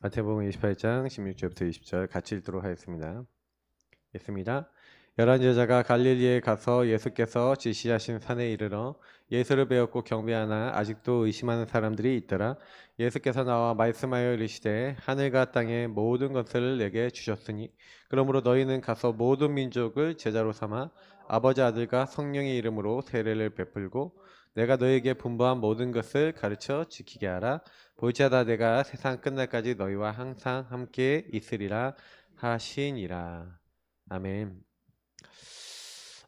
마태복음 28장 16절부터 20절 같이 읽도록 하겠습니다. 읽습니다. 11제자가 갈릴리에 가서 예수께서 지시하신 산에 이르러 예수를 배웠고 경배하나 아직도 의심하는 사람들이 있더라. 예수께서 나와 말씀하여 이르시되 하늘과 땅의 모든 것을 내게 주셨으니 그러므로 너희는 가서 모든 민족을 제자로 삼아 아버지 아들과 성령의 이름으로 세례를 베풀고 내가 너희에게 분부한 모든 것을 가르쳐 지키게 하라. 볼지어다 내가 세상 끝날까지 너희와 항상 함께 있으리라 하시니라. 아멘.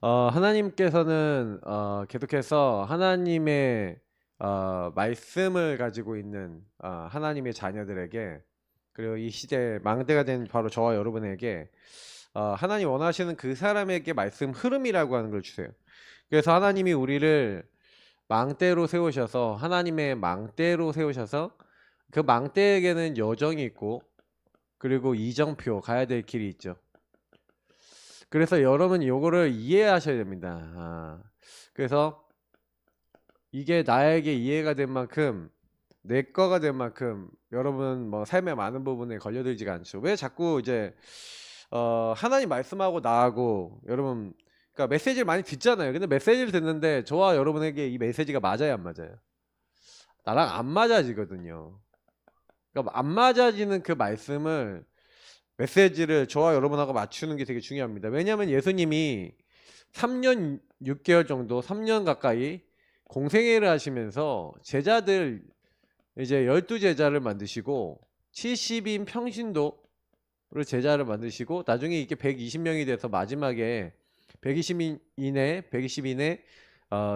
하나님께서는 계속해서 하나님의 말씀을 가지고 있는 하나님의 자녀들에게, 그리고 이 시대 망대가 된 바로 저와 여러분에게 하나님 원하시는 그 사람에게 말씀 흐름이라고 하는 걸 주세요. 그래서 하나님이 우리를 망대로 세우셔서, 하나님의 망대로 세우셔서 그 망대에게는 여정이 있고 그리고 이정표, 가야 될 길이 있죠. 그래서 여러분 요거를 이해하셔야 됩니다. 그래서 이게 나에게 이해가 된 만큼, 내 거가 된 만큼 여러분 뭐 삶의 많은 부분에 걸려들지가 않죠. 왜 자꾸 이제 하나님 말씀하고 나하고, 여러분 그러니까 메시지를 많이 듣잖아요. 근데 메시지를 듣는데 저와 여러분에게 이 메시지가 맞아요, 안 맞아요? 나랑 안 맞아지거든요. 그러니까 안 맞아지는 그 말씀을, 메시지를 저와 여러분하고 맞추는 게 되게 중요합니다. 왜냐하면 예수님이 3년 6개월 정도, 3년 가까이 공생애를 하시면서 제자들, 이제 12제자를 만드시고 70인 평신도를 제자를 만드시고 나중에 이게 120명이 돼서 마지막에 120인에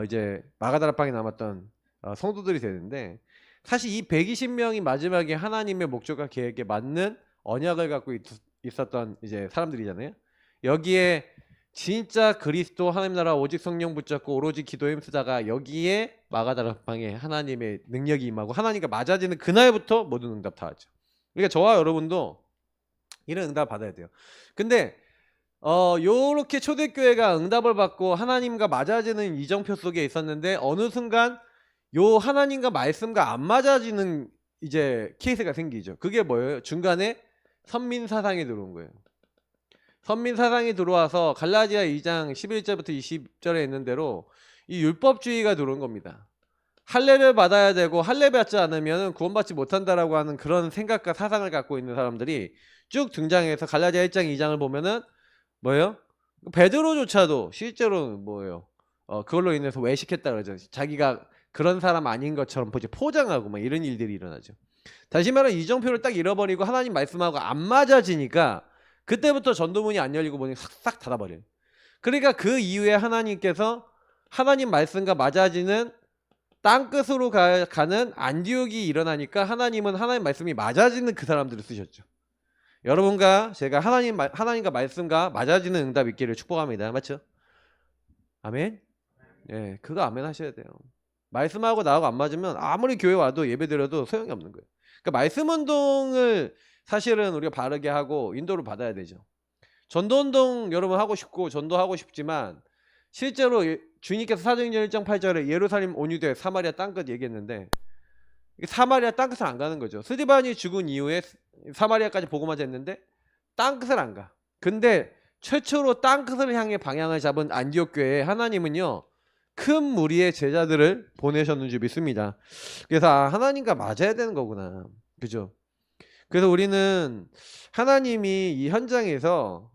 이제 마가다락방에 남았던 성도들이 되는데, 사실 이 120명이 마지막에 하나님의 목적과 계획에 맞는 언약을 갖고 있었던 이제 사람들이잖아요. 여기에 진짜 그리스도 하나님 나라 오직 성령 붙잡고 오로지 기도에 힘쓰다가 여기에 마가다락방에 하나님의 능력이 임하고 하나님과 맞아지는 그날부터 모든 응답 다 하죠. 그러니까 저와 여러분도 이런 응답 받아야 돼요. 근데 요렇게 초대교회가 응답을 받고 하나님과 맞아지는 이정표 속에 있었는데, 어느 순간 요 하나님과 말씀과 안 맞아지는 이제 케이스가 생기죠. 그게 뭐예요? 중간에 선민사상이 들어온 거예요. 선민사상이 들어와서 갈라디아 2장 11절부터 20절에 있는 대로 이 율법주의가 들어온 겁니다. 할례를 받아야 되고 할례 받지 않으면 구원받지 못한다라고 하는 그런 생각과 사상을 갖고 있는 사람들이 쭉 등장해서 갈라디아 1장 2장을 보면은 뭐예요? 베드로조차도 실제로 뭐예요? 그걸로 인해서 외식했다 그러죠. 자기가 그런 사람 아닌 것처럼 포장하고 막 이런 일들이 일어나죠. 다시 말하면 이정표를 딱 잃어버리고 하나님 말씀하고 안 맞아지니까 그때부터 전도문이 안 열리고 문이 싹 닫아버려요. 그러니까 그 이후에 하나님께서 하나님 말씀과 맞아지는 땅끝으로 가는 안디옥이 일어나니까 하나님은 하나님 말씀이 맞아지는 그 사람들을 쓰셨죠. 여러분과 제가 하나님과 말씀과 맞아지는 응답 있기를 축복합니다. 맞죠? 아멘? 예, 그거 아멘 하셔야 돼요. 말씀하고 나하고 안 맞으면 아무리 교회 와도 예배 드려도 소용이 없는 거예요. 그러니까 말씀 운동을 사실은 우리가 바르게 하고 인도를 받아야 되죠. 전도 운동 여러분 하고 싶고 전도하고 싶지만, 실제로 주님께서 사도행전 1장 8절에 예루살렘 온유대 사마리아 땅끝 얘기했는데, 사마리아 땅끝을 안 가는 거죠. 스데반이 죽은 이후에 사마리아까지 복음화 됐는데 땅끝을 안 가. 근데 최초로 땅끝을 향해 방향을 잡은 안디옥 교회에 하나님은요 큰 무리의 제자들을 보내셨는 줄 믿습니다. 그래서 하나님과 맞아야 되는 거구나, 그죠? 그래서 우리는 하나님이 이 현장에서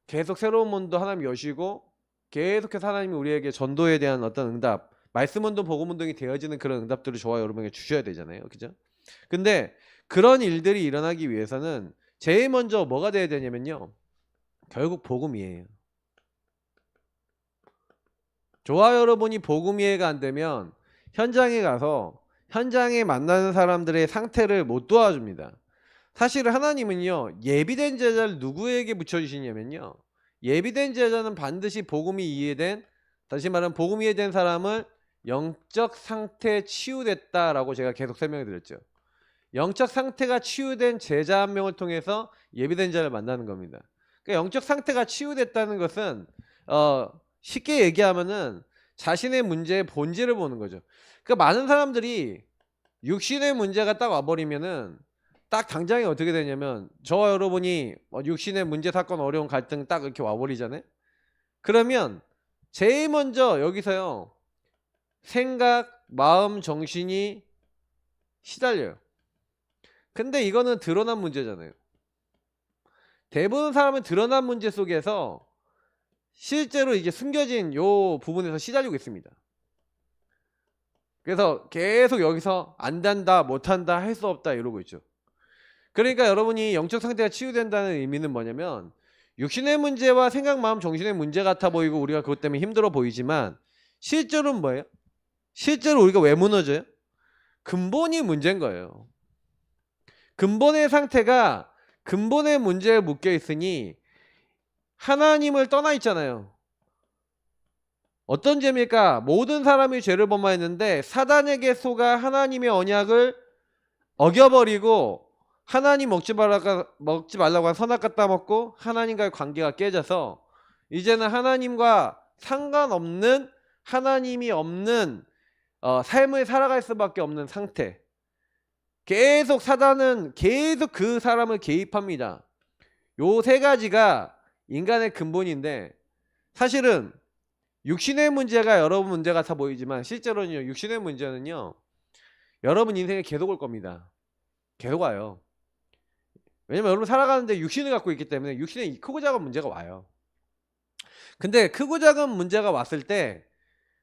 계속 새로운 문도 하나님 여시고 계속해서 하나님이 우리에게 전도에 대한 어떤 응답, 말씀 운동, 복음 운동이 되어지는 그런 응답들을 저와 여러분에게 주셔야 되잖아요, 그죠? 근데 그런 일들이 일어나기 위해서는 제일 먼저 뭐가 돼야 되냐면요, 결국 복음이에요. 저와 여러분이 복음 이해가 안 되면 현장에 가서 현장에 만나는 사람들의 상태를 못 도와줍니다. 사실 하나님은요 예비된 제자를 누구에게 붙여주시냐면요, 예비된 제자는 반드시 복음이 이해된, 다시 말하면 복음 이해된 사람을 영적 상태 치유됐다라고 제가 계속 설명해 드렸죠. 영적 상태가 치유된 제자 한 명을 통해서 예비된 자를 만나는 겁니다. 그러니까 영적 상태가 치유됐다는 것은 쉽게 얘기하면은 자신의 문제의 본질을 보는 거죠. 그러니까 많은 사람들이 육신의 문제가 딱 와버리면은 딱 당장에 어떻게 되냐면 저와 여러분이 육신의 문제, 사건, 어려운 갈등 딱 이렇게 와버리잖아요. 그러면 제일 먼저 여기서요, 생각, 마음, 정신이 시달려요. 근데 이거는 드러난 문제잖아요. 대부분 사람은 드러난 문제 속에서 실제로 이게 숨겨진 요 부분에서 시달리고 있습니다. 그래서 계속 여기서 안 된다, 못한다, 할 수 없다 이러고 있죠. 그러니까 여러분이 영적 상태가 치유된다는 의미는 뭐냐면, 육신의 문제와 생각, 마음, 정신의 문제 같아 보이고 우리가 그것 때문에 힘들어 보이지만 실제로는 뭐예요? 실제로 우리가 왜 무너져요? 근본이 문제인 거예요. 근본의 상태가 근본의 문제에 묶여 있으니 하나님을 떠나 있잖아요. 어떤 죄입니까? 모든 사람이 죄를 범하였는데 사단에게 속아 하나님의 언약을 어겨버리고 하나님 먹지 말라고 한 선악 갖다 먹고 하나님과의 관계가 깨져서 이제는 하나님과 상관없는, 하나님이 없는 삶을 살아갈 수밖에 없는 상태. 계속 사단은 계속 그 사람을 개입합니다. 요 세 가지가 인간의 근본인데, 사실은 육신의 문제가 여러분 문제 같아 보이지만 실제로는요, 육신의 문제는요 여러분 인생에 계속 올 겁니다. 계속 와요. 왜냐면 여러분 살아가는데 육신을 갖고 있기 때문에 육신에 크고 작은 문제가 와요. 근데 크고 작은 문제가 왔을 때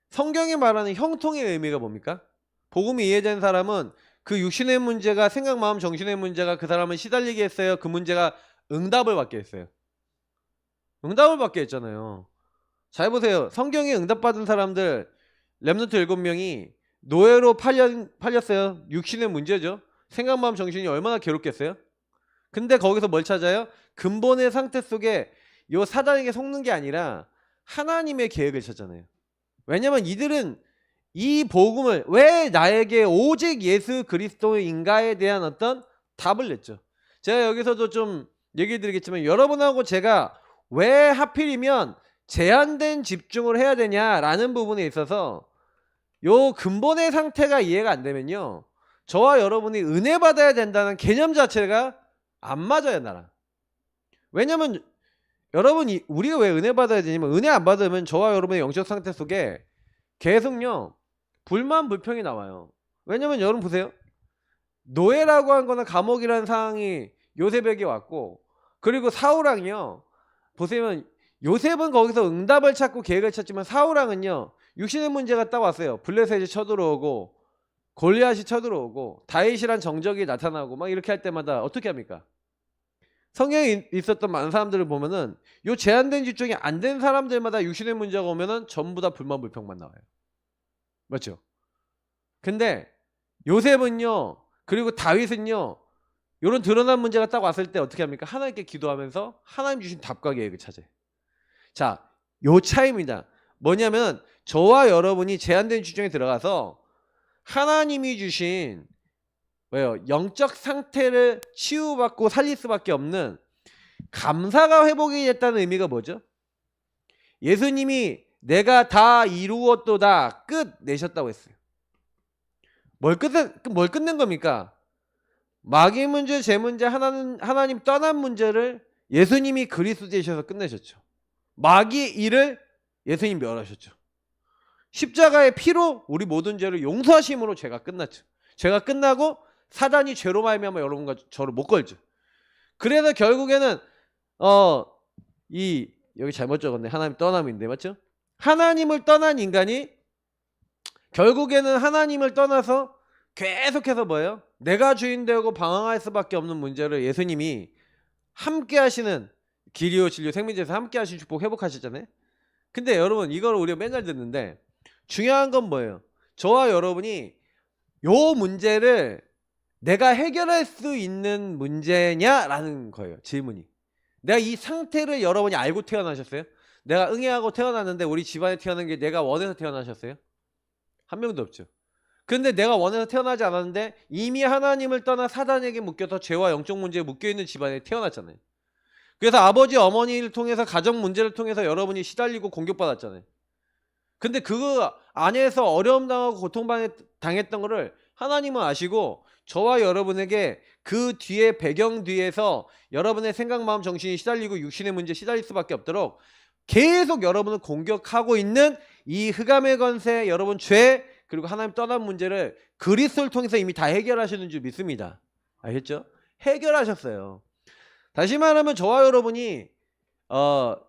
성경이 말하는 형통의 의미가 뭡니까? 복음이 이해된 사람은 그 육신의 문제가, 생각, 마음, 정신의 문제가 그 사람을 시달리게 했어요? 그 문제가 응답을 받게 했어요? 응답을 받게 했잖아요. 잘 보세요. 성경에 응답받은 사람들 렘넌트 7명이 노예로 팔렸어요. 육신의 문제죠. 생각, 마음, 정신이 얼마나 괴롭겠어요? 근데 거기서 뭘 찾아요? 근본의 상태 속에 요 사단에게 속는 게 아니라 하나님의 계획을 찾잖아요. 왜냐면 이들은 이 복음을, 왜 나에게 오직 예수 그리스도인가에 대한 어떤 답을 냈죠. 제가 여기서도 좀 얘기 드리겠지만 여러분하고 제가 왜 하필이면 제한된 집중을 해야 되냐라는 부분에 있어서 요 근본의 상태가 이해가 안 되면요, 저와 여러분이 은혜 받아야 된다는 개념 자체가 안 맞아요, 나랑. 왜냐면 여러분이, 우리가 왜 은혜 받아야 되냐면, 은혜 안 받으면 저와 여러분의 영적 상태 속에 계속요 불만 불평이 나와요. 왜냐면 여러분 보세요. 노예라고 한 거는 감옥이라는 상황이 요셉에게 왔고, 그리고 사울왕이요, 보세요. 요셉은 거기서 응답을 찾고 계획을 찾지만 사울왕은요 육신의 문제가 딱 왔어요. 블레셋이 쳐들어오고 골리앗이 쳐들어오고 다윗이란 정적이 나타나고 막 이렇게 할 때마다 어떻게 합니까? 성경에 있었던 많은 사람들을 보면은 요 제한된 집중이 안 된 사람들마다 육신의 문제가 오면은 전부 다 불만 불평만 나와요. 맞죠? 근데 요셉은요, 그리고 다윗은요, 요런 드러난 문제가 딱 왔을 때 어떻게 합니까? 하나님께 기도하면서 하나님 주신 답과 계획을 찾아요. 자, 요 차이입니다. 뭐냐면 저와 여러분이 제한된 주중에 들어가서 하나님이 주신 왜요? 영적 상태를 치유받고 살릴 수밖에 없는 감사가 회복이 됐다는 의미가 뭐죠? 예수님이 내가 다 이루었도다 끝 내셨다고 했어요. 뭘 끝낸 겁니까? 마귀 문제, 제 문제, 하나님 떠난 문제를 예수님이 그리스도 되셔서 끝내셨죠. 마귀 일을 예수님 멸하셨죠. 십자가의 피로 우리 모든 죄를 용서하심으로 죄가 끝났죠. 죄가 끝나고 사단이 죄로 말미암아 여러분과 저를 못 걸죠. 그래서 결국에는 여기 잘못 적었네. 하나님 떠남인데 맞죠? 하나님을 떠난 인간이 결국에는 하나님을 떠나서 계속해서 뭐예요? 내가 주인 되고 방황할 수밖에 없는 문제를 예수님이 함께 하시는, 길이요 진리요 생명제에서 함께 하신 축복 회복하셨잖아요. 근데 여러분 이걸 우리가 맨날 듣는데 중요한 건 뭐예요? 저와 여러분이 요 문제를 내가 해결할 수 있는 문제냐라는 거예요. 질문이. 내가 이 상태를 여러분이 알고 태어나셨어요? 내가 응애하고 태어났는데 우리 집안에 태어난 게 내가 원해서 태어나셨어요? 한 명도 없죠. 근데 내가 원해서 태어나지 않았는데 이미 하나님을 떠나 사단에게 묶여서 죄와 영적 문제에 묶여있는 집안에 태어났잖아요. 그래서 아버지 어머니를 통해서 가정 문제를 통해서 여러분이 시달리고 공격받았잖아요. 근데 그 안에서 어려움 당하고 고통당했던 거를 하나님은 아시고 저와 여러분에게 그 뒤에 배경 뒤에서 여러분의 생각, 마음, 정신이 시달리고 육신의 문제에 시달릴 수밖에 없도록 계속 여러분을 공격하고 있는 이 흑암의 권세, 여러분 죄, 그리고 하나님 떠난 문제를 그리스도를 통해서 이미 다 해결하시는 줄 믿습니다. 알겠죠? 해결하셨어요. 다시 말하면 저와 여러분이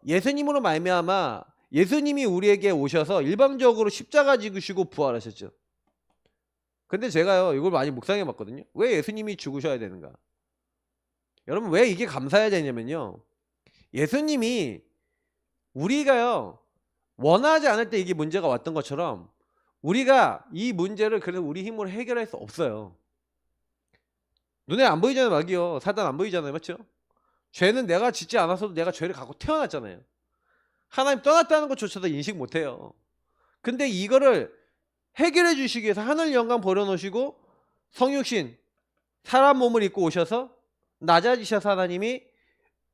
예수님으로 말미암아 예수님이 우리에게 오셔서 일방적으로 십자가 지으시고 부활하셨죠. 근데 제가요 이걸 많이 묵상해 봤거든요. 왜 예수님이 죽으셔야 되는가? 여러분 왜 이게 감사해야 되냐면요, 예수님이 우리가요 원하지 않을 때 이게 문제가 왔던 것처럼 우리가 이 문제를 그래서 우리 힘으로 해결할 수 없어요. 눈에 안 보이잖아요. 막이요. 사단 안 보이잖아요. 맞죠? 죄는 내가 짓지 않았어도 내가 죄를 갖고 태어났잖아요. 하나님 떠났다는 것조차도 인식 못해요. 근데 이거를 해결해 주시기 위해서 하늘 영광 버려놓으시고 성육신 사람 몸을 입고 오셔서 낮아지셔서 하나님이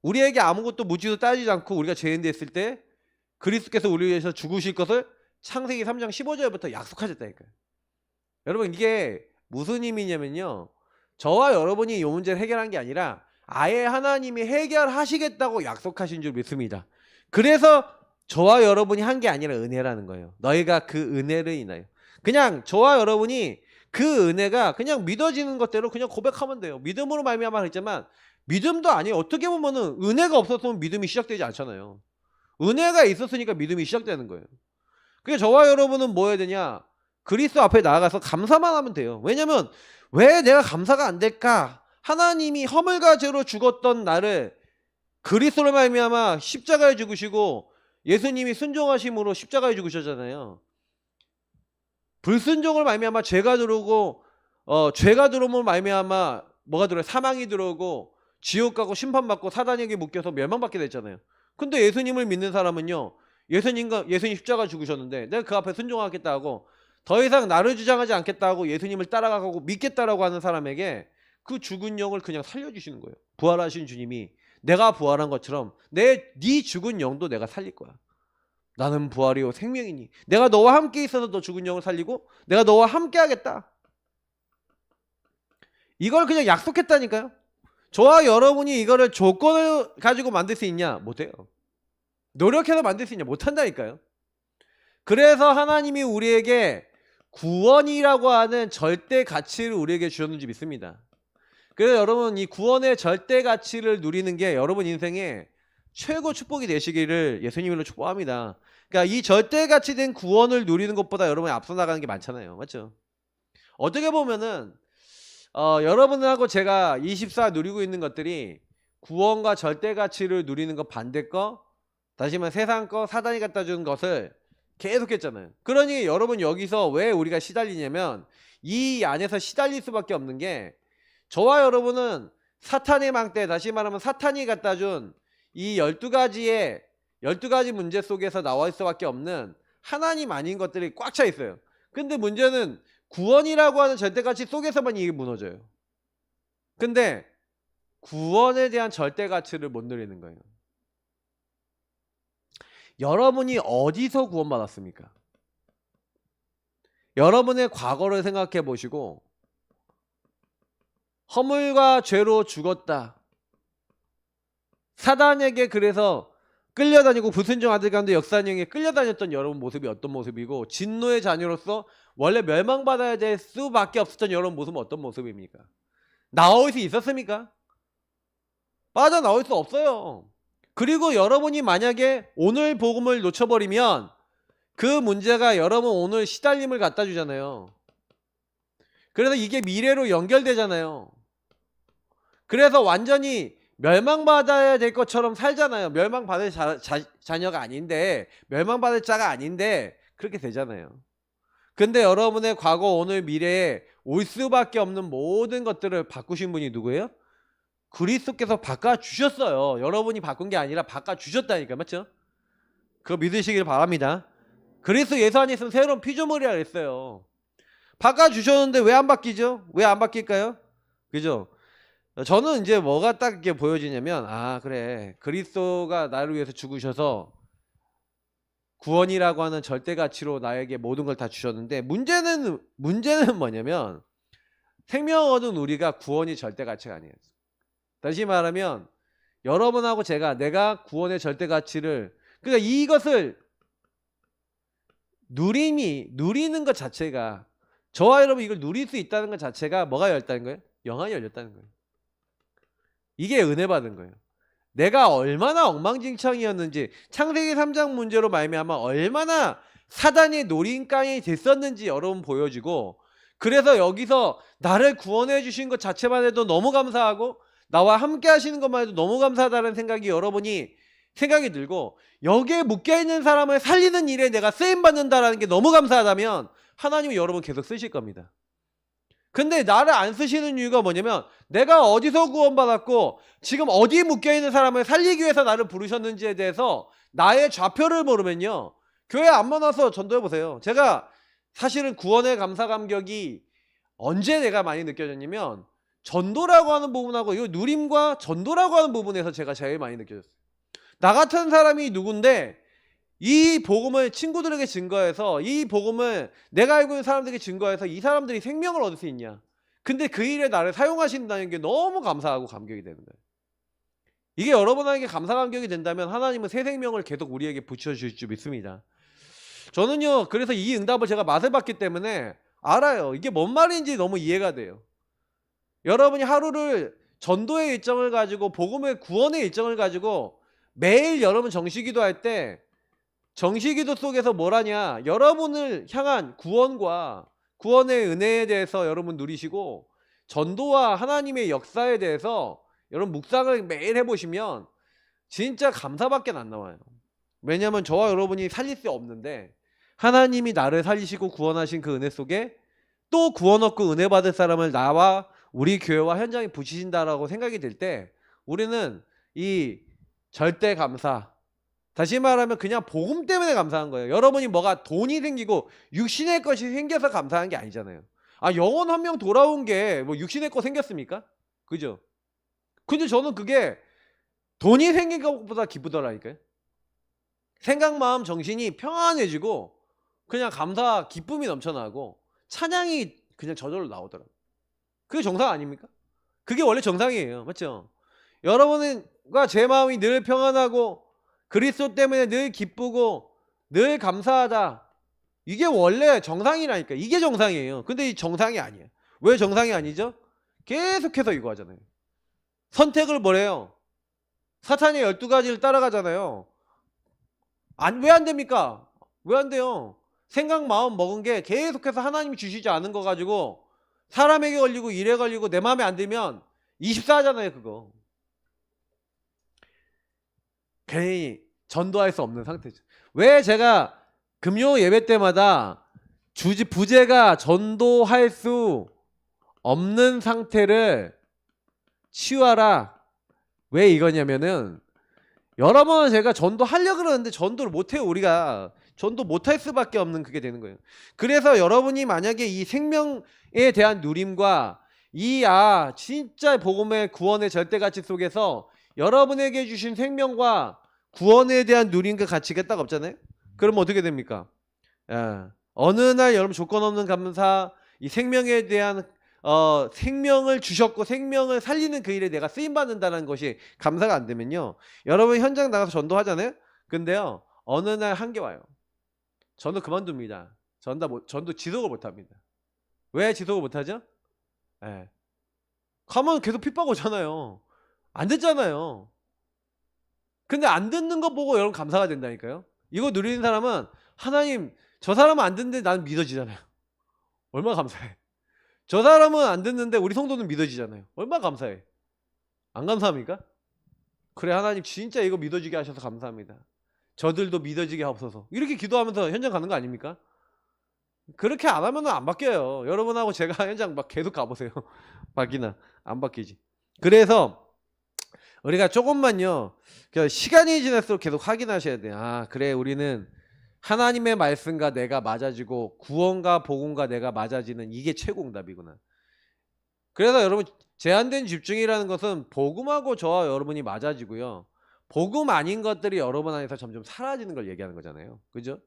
우리에게 아무것도 묻지도 따지지 않고 우리가 죄인 됐을 때 그리스도께서 우리 위해서 죽으실 것을 창세기 3장 15절부터 약속하셨다니까요. 여러분 이게 무슨 의미냐면요, 저와 여러분이 이 문제를 해결한 게 아니라 아예 하나님이 해결하시겠다고 약속하신 줄 믿습니다. 그래서 저와 여러분이 한 게 아니라 은혜라는 거예요. 너희가 그 은혜를 인하여, 그냥 저와 여러분이 그 은혜가 그냥 믿어지는 것대로 그냥 고백하면 돼요. 믿음으로 말미암아 했지만 믿음도 아니에요. 어떻게 보면은 은혜가 없었으면 믿음이 시작되지 않잖아요. 은혜가 있었으니까 믿음이 시작되는 거예요. 그래서 저와 여러분은 뭐 해야 되냐, 그리스도 앞에 나아가서 감사만 하면 돼요. 왜냐면 왜 내가 감사가 안 될까? 하나님이 허물과 죄로 죽었던 나를 그리스도로 말미암아 십자가에 죽으시고 예수님이 순종하심으로 십자가에 죽으셨잖아요. 불순종을 말미암아 죄가 들어오고 죄가 들어오면 말미암아 뭐가 들어요? 사망이 들어오고 지옥 가고 심판받고 사단에게 묶여서 멸망받게 됐잖아요. 근데 예수님을 믿는 사람은요, 예수님 십자가 죽으셨는데 내가 그 앞에 순종하겠다 하고 더 이상 나를 주장하지 않겠다 하고 예수님을 따라가고 믿겠다라고 하는 사람에게 그 죽은 영을 그냥 살려주시는 거예요. 부활하신 주님이 내가 부활한 것처럼 네 죽은 영도 내가 살릴 거야. 나는 부활이요 생명이니 내가 너와 함께 있어서 너 죽은 영을 살리고 내가 너와 함께 하겠다. 이걸 그냥 약속했다니까요. 저와 여러분이 이거를 조건을 가지고 만들 수 있냐? 못해요. 노력해서 만들 수 있냐? 못한다니까요. 그래서 하나님이 우리에게 구원이라고 하는 절대 가치를 우리에게 주셨는지 믿습니다. 그래서 여러분 이 구원의 절대 가치를 누리는 게 여러분 인생의 최고 축복이 되시기를 예수님으로 축복합니다. 그러니까 이 절대 가치 된 구원을 누리는 것보다 여러분이 앞서 나가는 게 많잖아요. 맞죠? 어떻게 보면은 여러분하고 제가 24 누리고 있는 것들이 구원과 절대 가치를 누리는 것 반대 거, 다시 말해 세상 거, 사단이 갖다 준 것을 계속했잖아요. 그러니 여러분 여기서 왜 우리가 시달리냐면 이 안에서 시달릴 수밖에 없는 게 저와 여러분은 사탄의 망대, 다시 말하면 사탄이 갖다 준 이 12가지 문제 속에서 나와 있을 수밖에 없는 하나님 아닌 것들이 꽉 차 있어요. 근데 문제는 구원이라고 하는 절대가치 속에서만 이게 무너져요. 근데 구원에 대한 절대가치를 못 누리는 거예요. 여러분이 어디서 구원받았습니까? 여러분의 과거를 생각해 보시고 허물과 죄로 죽었다. 사단에게 그래서 끌려다니고 불순종 아들 가운데 역사령에 끌려다녔던 여러분 모습이 어떤 모습이고 진노의 자녀로서 원래 멸망받아야 될 수밖에 없었던 여러분 모습은 어떤 모습입니까? 나올 수 있었습니까? 빠져나올 수 없어요. 그리고 여러분이 만약에 오늘 복음을 놓쳐버리면 그 문제가 여러분 오늘 시달림을 갖다 주잖아요. 그래서 이게 미래로 연결되잖아요. 그래서 완전히 멸망받아야 될 것처럼 살잖아요. 멸망받을 자녀가 아닌데, 멸망받을 자가 아닌데 그렇게 되잖아요. 근데 여러분의 과거, 오늘, 미래에 올 수밖에 없는 모든 것들을 바꾸신 분이 누구예요? 그리스도께서 바꿔주셨어요. 여러분이 바꾼 게 아니라 바꿔주셨다니까. 맞죠? 그거 믿으시길 바랍니다. 그리스도 예수 안에 있으면 새로운 피조물이라 그랬어요. 바꿔주셨는데 왜 안 바뀌죠? 왜 안 바뀔까요? 그죠? 저는 이제 뭐가 딱 이렇게 보여지냐면, 아 그래, 그리스도가 나를 위해서 죽으셔서 구원이라고 하는 절대 가치로 나에게 모든 걸 다 주셨는데 문제는 뭐냐면 생명을 얻은 우리가 구원이 절대 가치가 아니에요. 다시 말하면 여러분하고 내가 구원의 절대 가치를, 그러니까 이것을 누리는 것 자체가, 저와 여러분 이걸 누릴 수 있다는 것 자체가 뭐가 열렸다는 거예요? 영안이 열렸다는 거예요. 이게 은혜 받은 거예요. 내가 얼마나 엉망진창이었는지, 창세기 3장 문제로 말미암아 얼마나 사단의 노린깡이 됐었는지 여러분 보여주고, 그래서 여기서 나를 구원해 주신 것 자체만 해도 너무 감사하고 나와 함께 하시는 것만 해도 너무 감사하다는 생각이 생각이 들고, 여기에 묶여있는 사람을 살리는 일에 내가 쓰임받는다라는 게 너무 감사하다면 하나님은 여러분 계속 쓰실 겁니다. 근데 나를 안 쓰시는 이유가 뭐냐면, 내가 어디서 구원받았고 지금 어디에 묶여있는 사람을 살리기 위해서 나를 부르셨는지에 대해서 나의 좌표를 모르면요, 교회 안 만나서 전도해보세요. 제가 사실은 구원의 감사 감격이 언제 내가 많이 느껴졌냐면, 전도라고 하는 부분하고 이 누림과 전도라고 하는 부분에서 제가 제일 많이 느껴졌어요. 나 같은 사람이 누군데 이 복음을 친구들에게 증거해서, 이 복음을 내가 알고 있는 사람들에게 증거해서 이 사람들이 생명을 얻을 수 있냐. 근데 그 일에 나를 사용하신다는 게 너무 감사하고 감격이 되는 거예요. 이게 여러분에게 감사 감격이 된다면 하나님은 새 생명을 계속 우리에게 붙여주실 줄 믿습니다. 저는요, 그래서 이 응답을 제가 맛을 봤기 때문에 알아요. 이게 뭔 말인지 너무 이해가 돼요. 여러분이 하루를 전도의 일정을 가지고, 복음의 구원의 일정을 가지고 매일 여러분 정시기도 할 때, 정시기도 속에서 뭘 하냐, 여러분을 향한 구원과 구원의 은혜에 대해서 여러분 누리시고, 전도와 하나님의 역사에 대해서 여러분 묵상을 매일 해보시면 진짜 감사밖에 안 나와요. 왜냐하면 저와 여러분이 살릴 수 없는데 하나님이 나를 살리시고 구원하신 그 은혜 속에 또 구원 얻고 은혜 받을 사람을 나와 우리 교회와 현장에 붙이신다라고 생각이 들 때, 우리는 이 절대 감사, 다시 말하면 그냥 복음 때문에 감사한 거예요. 여러분이 뭐가 돈이 생기고 육신의 것이 생겨서 감사한 게 아니잖아요. 영혼 한 명 돌아온 게 뭐 육신의 거 생겼습니까? 그죠? 근데 저는 그게 돈이 생긴 것보다 기쁘더라니까요. 생각, 마음, 정신이 평안해지고 그냥 감사, 기쁨이 넘쳐나고 찬양이 그냥 저절로 나오더라고요. 그게 정상 아닙니까? 그게 원래 정상이에요. 맞죠? 여러분과 제 마음이 늘 평안하고 그리스도 때문에 늘 기쁘고 늘 감사하다. 이게 원래 정상이라니까. 이게 정상이에요. 근데 이 정상이 아니에요. 왜 정상이 아니죠? 계속해서 이거 하잖아요. 선택을 뭐래요? 사탄의 12가지를 따라가잖아요. 왜 안 됩니까? 왜 안 돼요? 생각, 마음 먹은 게 계속해서 하나님이 주시지 않은 거 가지고 사람에게 걸리고 일에 걸리고 내 마음에 안 들면 24하잖아요, 그거. 괜히 전도할 수 없는 상태죠. 왜 제가 금요 예배 때마다 부제가 전도할 수 없는 상태를 치유하라. 왜 이거냐면은, 여러 번 제가 전도하려고 그러는데 전도를 못해요. 우리가 전도 못할 수밖에 없는 그게 되는 거예요. 그래서 여러분이 만약에 이 생명에 대한 누림과 진짜 복음의 구원의 절대 가치 속에서 여러분에게 주신 생명과 구원에 대한 누림과 가치가 딱 없잖아요. 그럼 어떻게 됩니까? 어느 날 여러분 조건 없는 감사, 이 생명에 대한 생명을 주셨고 생명을 살리는 그 일에 내가 쓰임받는다는 것이 감사가 안 되면요, 여러분 현장 나가서 전도하잖아요. 근데요, 어느 날 한계 와요. 전도 그만둡니다. 전도 지속을 못합니다. 왜 지속을 못하죠? 가면 계속 핍박 오잖아요. 안 듣잖아요. 근데 안 듣는 거 보고 여러분 감사가 된다니까요. 이거 누리는 사람은 하나님, 저 사람은 안 듣는데 난 믿어지잖아요. 얼마나 감사해. 저 사람은 안 듣는데 우리 성도는 믿어지잖아요. 얼마나 감사해. 안 감사합니까? 그래, 하나님 진짜 이거 믿어지게 하셔서 감사합니다. 저들도 믿어지게 하옵소서. 이렇게 기도하면서 현장 가는 거 아닙니까? 그렇게 안 하면 안 바뀌어요. 여러분하고 제가 현장 막 계속 가보세요. 바뀌나? 안 바뀌지. 그래서 우리가 조금만요, 시간이 지날수록 계속 확인하셔야 돼요. 그래, 우리는 하나님의 말씀과 내가 맞아지고 구원과 복음과 내가 맞아지는 이게 최고 응답이구나. 그래서 여러분, 제한된 집중이라는 것은 복음하고 저와 여러분이 맞아지고요, 복음 아닌 것들이 여러분 안에서 점점 사라지는 걸 얘기하는 거잖아요. 그죠?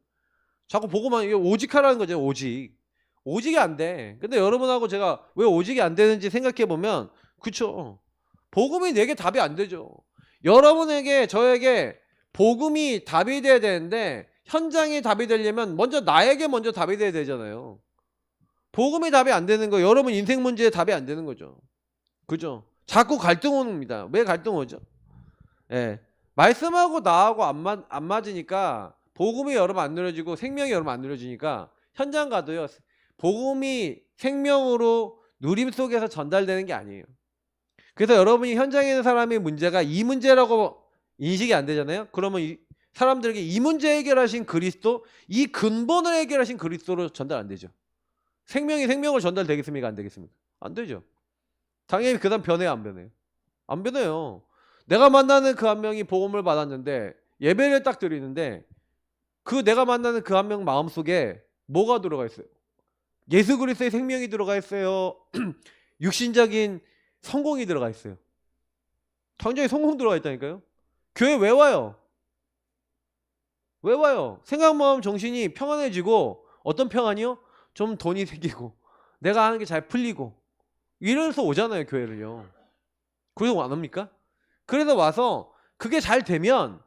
자꾸 복음 아닌, 오직 하라는 거죠. 오직 오직이 안 돼. 근데 여러분하고 제가 왜 오직이 안 되는지 생각해 보면, 그쵸? 복음이 내게 답이 안 되죠. 여러분에게, 저에게 복음이 답이 돼야 되는데, 현장에 답이 되려면 먼저 나에게 먼저 답이 돼야 되잖아요. 복음이 답이 안 되는 거, 여러분 인생 문제에 답이 안 되는 거죠. 그죠? 자꾸 갈등 옵니다. 왜 갈등 오죠? 예. 말씀하고 나하고 안 맞으니까, 복음이 여러분 안 누려지고 생명이 여러분 안 누려지니까, 현장 가도요, 복음이 생명으로 누림 속에서 전달되는 게 아니에요. 그래서 여러분이 현장에 있는 사람의 문제가 이 문제라고 인식이 안 되잖아요. 그러면 사람들에게 이 문제 해결하신 그리스도, 이 근본을 해결하신 그리스도로 전달 안 되죠. 생명이 생명을 전달되겠습니까? 안 되겠습니까? 안 되죠. 당연히 그 다음 변해요, 안 변해요? 안 변해요. 내가 만나는 그 한 명이 복음을 받았는데, 예배를 딱 드리는데, 그 내가 만나는 그 한 명 마음속에 뭐가 들어가 있어요? 예수 그리스도의 생명이 들어가 있어요? 육신적인 성공이 들어가 있어요? 당장에 성공 들어가 있다니까요. 교회 왜 와요? 왜 와요? 생각, 마음, 정신이 평안해지고, 어떤 평안이요? 좀 돈이 생기고, 내가 하는 게 잘 풀리고, 이래서 오잖아요, 교회를요. 그래서 안 옵니까? 그래서 와서 그게 잘 되면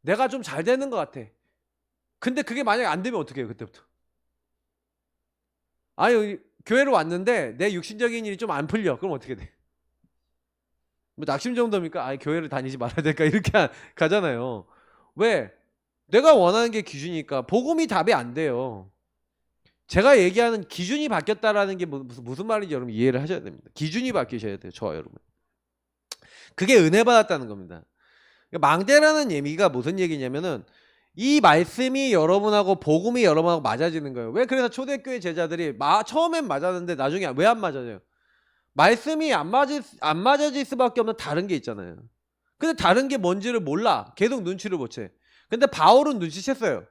내가 좀 잘 되는 것 같아. 근데 그게 만약에 안 되면 어떻게 해요, 그때부터? 아니, 교회로 왔는데 내 육신적인 일이 좀 안 풀려. 그럼 어떻게 돼? 뭐 낙심 정도입니까? 아니, 교회를 다니지 말아야 될까? 이렇게 가잖아요. 왜? 내가 원하는 게 기준이니까. 복음이 답이 안 돼요. 제가 얘기하는 기준이 바뀌었다라는 게 무슨 말인지 여러분 이해를 하셔야 됩니다. 기준이 바뀌셔야 돼요, 저와 여러분. 그게 은혜 받았다는 겁니다. 망대라는 얘기가 무슨 얘기냐면은, 이 말씀이 여러분하고 복음이 여러분하고 맞아지는 거예요. 왜? 그래서 초대교회 제자들이 처음엔 맞았는데 나중에 왜 안 맞아져요? 말씀이 안 맞아질 수밖에 없는 다른 게 있잖아요. 근데 다른 게 뭔지를 몰라. 계속 눈치를 못 채. 근데 바울은 눈치챘어요.